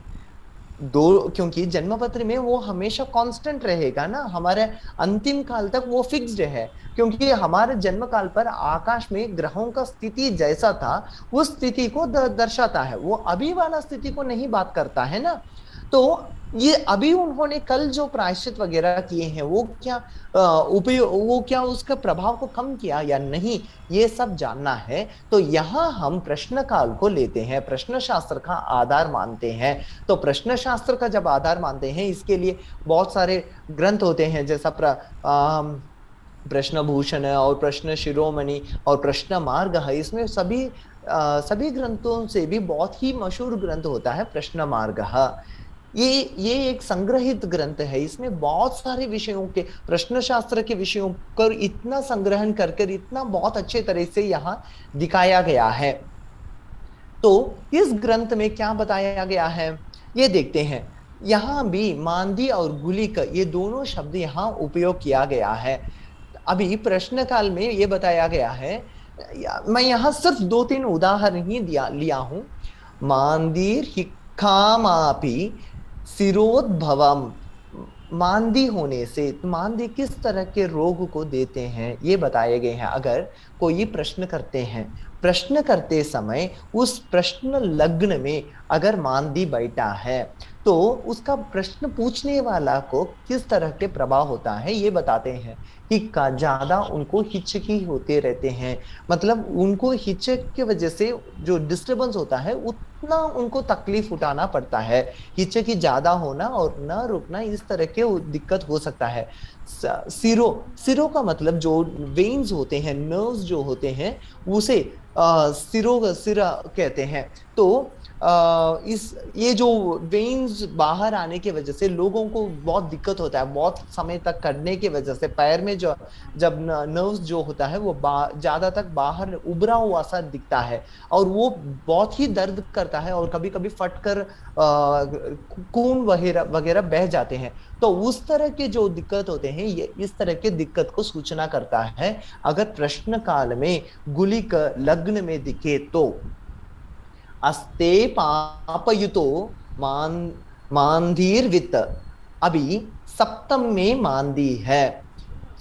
क्योंकि जन्मपत्र में वो हमेशा कांस्टेंट रहेगा ना, हमारे अंतिम काल तक वो फिक्स्ड है, क्योंकि हमारे जन्म काल पर आकाश में ग्रहों का स्थिति जैसा था उस स्थिति को दर्शाता है, वो अभी वाला स्थिति को नहीं बात करता है ना। तो ये अभी उन्होंने कल जो प्रायश्चित वगैरह किए हैं वो क्या वो क्या उसका प्रभाव को कम किया या नहीं, ये सब जानना है। तो यहाँ हम प्रश्न काल को लेते हैं, प्रश्न शास्त्र का आधार मानते हैं। तो प्रश्न शास्त्र का जब आधार मानते हैं, इसके लिए बहुत सारे ग्रंथ होते हैं, जैसा प्रश्न भूषण और प्रश्न शिरोमणि और प्रश्न मार्ग है। इसमें सभी ग्रंथों से भी बहुत ही मशहूर ग्रंथ होता है प्रश्न मार्ग। ये एक संग्रहित ग्रंथ है, इसमें बहुत सारे विषयों के, प्रश्न शास्त्र के विषयों पर इतना संग्रहण कर इतना बहुत अच्छे तरह से यहाँ दिखाया गया है। तो इस ग्रंथ में क्या बताया गया है ये देखते हैं। यहाँ भी मांदी और गुलिक ये दोनों शब्द यहाँ उपयोग किया गया है। अभी प्रश्न काल में ये बताया गया है, मैं यहाँ सिर्फ 2-3 उदाहरण ही लिया हूं। मांदीर हिक्खामापि सिरोद्भवम, मांदी होने से, मांदी किस तरह के रोग को देते हैं ये बताए गए हैं। अगर कोई प्रश्न करते हैं, प्रश्न करते समय उस प्रश्न लग्न में अगर मांदी बैठा है तो उसका प्रश्न पूछने वाला को किस तरह के प्रभाव होता है ये बताते हैं कि ज्यादा उनको हिचकी होते रहते हैं, मतलब उनको हिचक की वजह से जो डिस्टरबेंस होता है उतना उनको तकलीफ उठाना पड़ता है। हिचकी ज्यादा होना और न रुकना, इस तरह के दिक्कत हो सकता है। सिरो सिरो का मतलब जो वेन्स होते हैं, नर्व्स जो होते हैं, उसे सिरा कहते हैं। तो इस ये जो वेन्स बाहर आने की वजह से लोगों को बहुत दिक्कत होता है, बहुत समय तक करने की वजह से पैर में जो जब नर्व्स जो होता है वो ज्यादा तक बाहर उभरा हुआ सा दिखता है और वो बहुत ही दर्द करता है और कभी कभी फटकर खून वगैरह वगैरह बह जाते हैं। तो उस तरह के जो दिक्कत होते हैं, ये इस तरह के दिक्कत को सूचना करता है। अगर प्रश्न काल में गुलिक लग्न में दिखे तो अस्ते पापयुतो मान मांदीर वित्त, अभी सप्तम में मांदी है।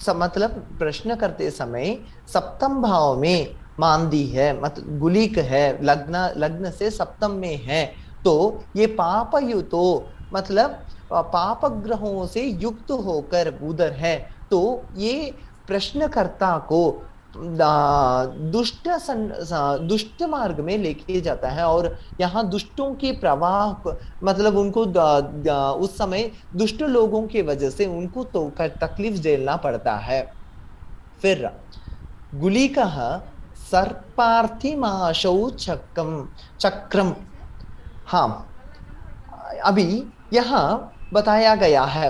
मतलब प्रश्न करते समय सप्तम भाव में मांदी है, मतलब गुलिक है, लग्न लग्न से सप्तम में है। तो ये पापयुतो मतलब पाप ग्रहों से युक्त होकर उधर है। तो ये प्रश्नकर्ता को दुष्ट मार्ग में लेके जाता है और यहाँ दुष्टों के प्रवाह, मतलब उनको उस समय दुष्ट लोगों की वजह से उनको तो तकलीफ झेलना पड़ता है। फिर गुलिकः सर्पार्थिमाशौ चक्रम। हाँ, अभी यहाँ बताया गया है,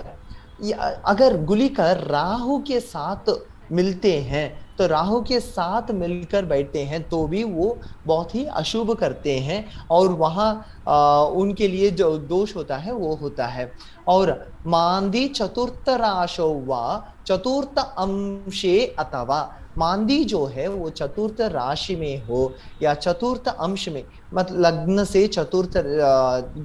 अगर गुलिका राहु के साथ मिलते हैं तो राहु के साथ मिलकर बैठते हैं तो भी वो बहुत ही अशुभ करते हैं और वहां उनके लिए जो दोष होता है वो होता है। और मांदी चतुर्थ राशो वा चतुर्थ अंशे अथवा, मांदी जो है वो चतुर्थ राशि में हो या चतुर्थ अंश में, मतलब लग्न से चतुर्थ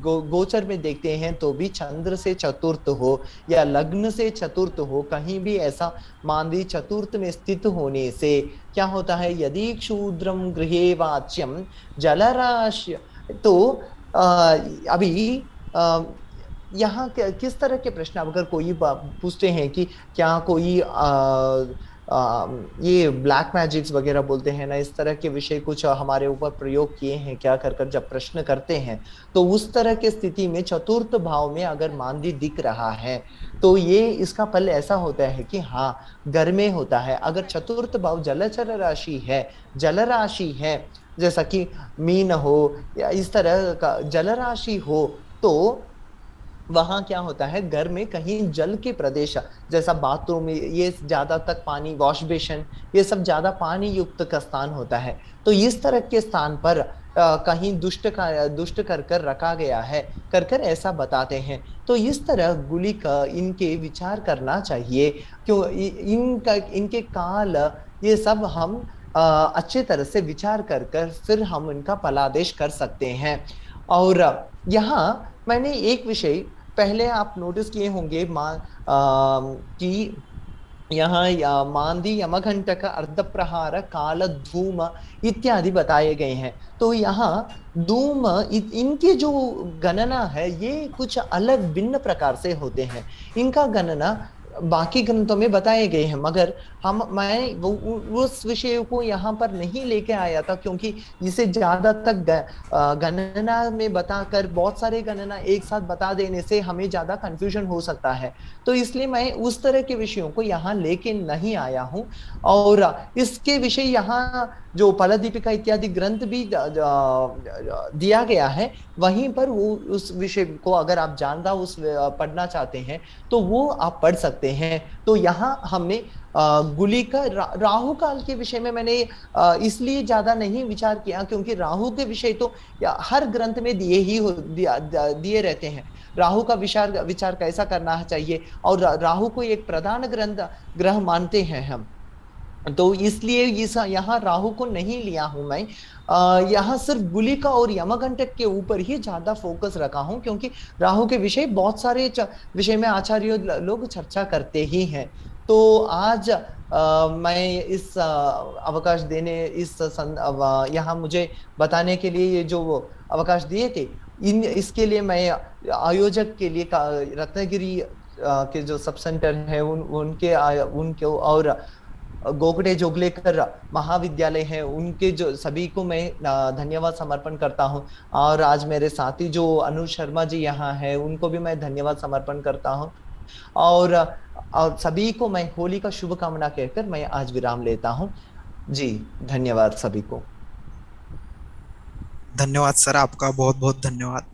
गोचर में देखते हैं तो भी चंद्र से चतुर्थ हो या लग्न से चतुर्थ हो, कहीं भी ऐसा मांदी चतुर्थ में स्थित होने से क्या होता है, यदि क्षुद्रम गृहे वाच्यम जलराशि। तो अभी यहाँ किस तरह के प्रश्न अगर कोई पूछते हैं कि क्या कोई ये ब्लैक मैजिक्स वगैरह बोलते हैं ना, इस तरह के विषय कुछ हमारे ऊपर प्रयोग किए हैं क्या, कर कर जब प्रश्न करते हैं तो उस तरह की स्थिति में चतुर्थ भाव में अगर मांदी दिख रहा है तो ये इसका फल ऐसा होता है कि हाँ घर में होता है। अगर चतुर्थ भाव जलचर राशि है, जल राशि है, जैसा कि मीन हो या इस तरह का जल राशि हो, तो वहां क्या होता है, घर में कहीं जल के प्रदेश जैसा बाथरूम, ये ज्यादा तक पानी, वॉश बेसिन, ये सब ज्यादा पानी युक्त का स्थान होता है। तो इस तरह के स्थान पर कहीं दुष्ट कर कर रखा गया है, कर कर ऐसा बताते हैं। तो इस तरह गुली का इनके विचार करना चाहिए, क्यों इनका इनके काल ये सब हम अच्छे तरह से विचार कर कर फिर हम इनका फलादेश कर सकते हैं। और यहाँ मैंने एक विषय पहले आप नोटिस किए होंगे कि यहाँ मांदी यमघंटक अर्धप्रहार काल धूम इत्यादि बताए गए हैं। तो यहाँ धूम इनके जो गणना है ये कुछ अलग भिन्न प्रकार से होते हैं। इनका गणना बाकी ग्रंथों में बताए गए हैं, मगर मैं उस विषय को यहाँ पर नहीं लेके आया था क्योंकि इसे ज्यादा तक गणना में बताकर बहुत सारे गणना एक साथ बता देने से हमें ज्यादा कंफ्यूजन हो सकता है। तो इसलिए मैं उस तरह के विषयों को यहाँ लेके नहीं आया हूँ। और इसके विषय यहाँ जो फलदीपिका इत्यादि ग्रंथ भी दिया गया है, वहीं पर वो उस विषय को अगर आप जानना उस पढ़ना चाहते हैं तो वो आप पढ़ सकते हैं। तो यहाँ हमने गुली का राहु काल के विषय में मैंने इसलिए ज्यादा नहीं विचार किया क्योंकि राहु के विषय तो हर ग्रंथ में दिए रहते हैं। राहु का विचार कैसा करना चाहिए, और राहु को एक प्रधान ग्रह मानते हैं हम, तो इसलिए यहाँ राहु को नहीं लिया हूं मैं। यहाँ सिर्फ गुलिका और यमघंटक के ऊपर ही ज्यादा फोकस रखा हूं क्योंकि राहु के विषय बहुत सारे विषय में आचार्य लोग चर्चा करते ही हैं। तो आज मैं इस अवकाश देने, यहाँ मुझे बताने के लिए ये जो अवकाश दिए थे इन इसके लिए मैं आयोजक के लिए रत्नागिरी के जो सब सेंटर है उनको और गोगड़े जोगलेकर महाविद्यालय है उनके जो सभी को मैं धन्यवाद समर्पण करता हूँ। और आज मेरे साथी जो अनुज शर्मा जी यहाँ है उनको भी मैं धन्यवाद समर्पण करता हूँ। और सभी को मैं होली का शुभकामना कहकर मैं आज विराम लेता हूँ। जी धन्यवाद सभी को। धन्यवाद सर, आपका बहुत बहुत धन्यवाद।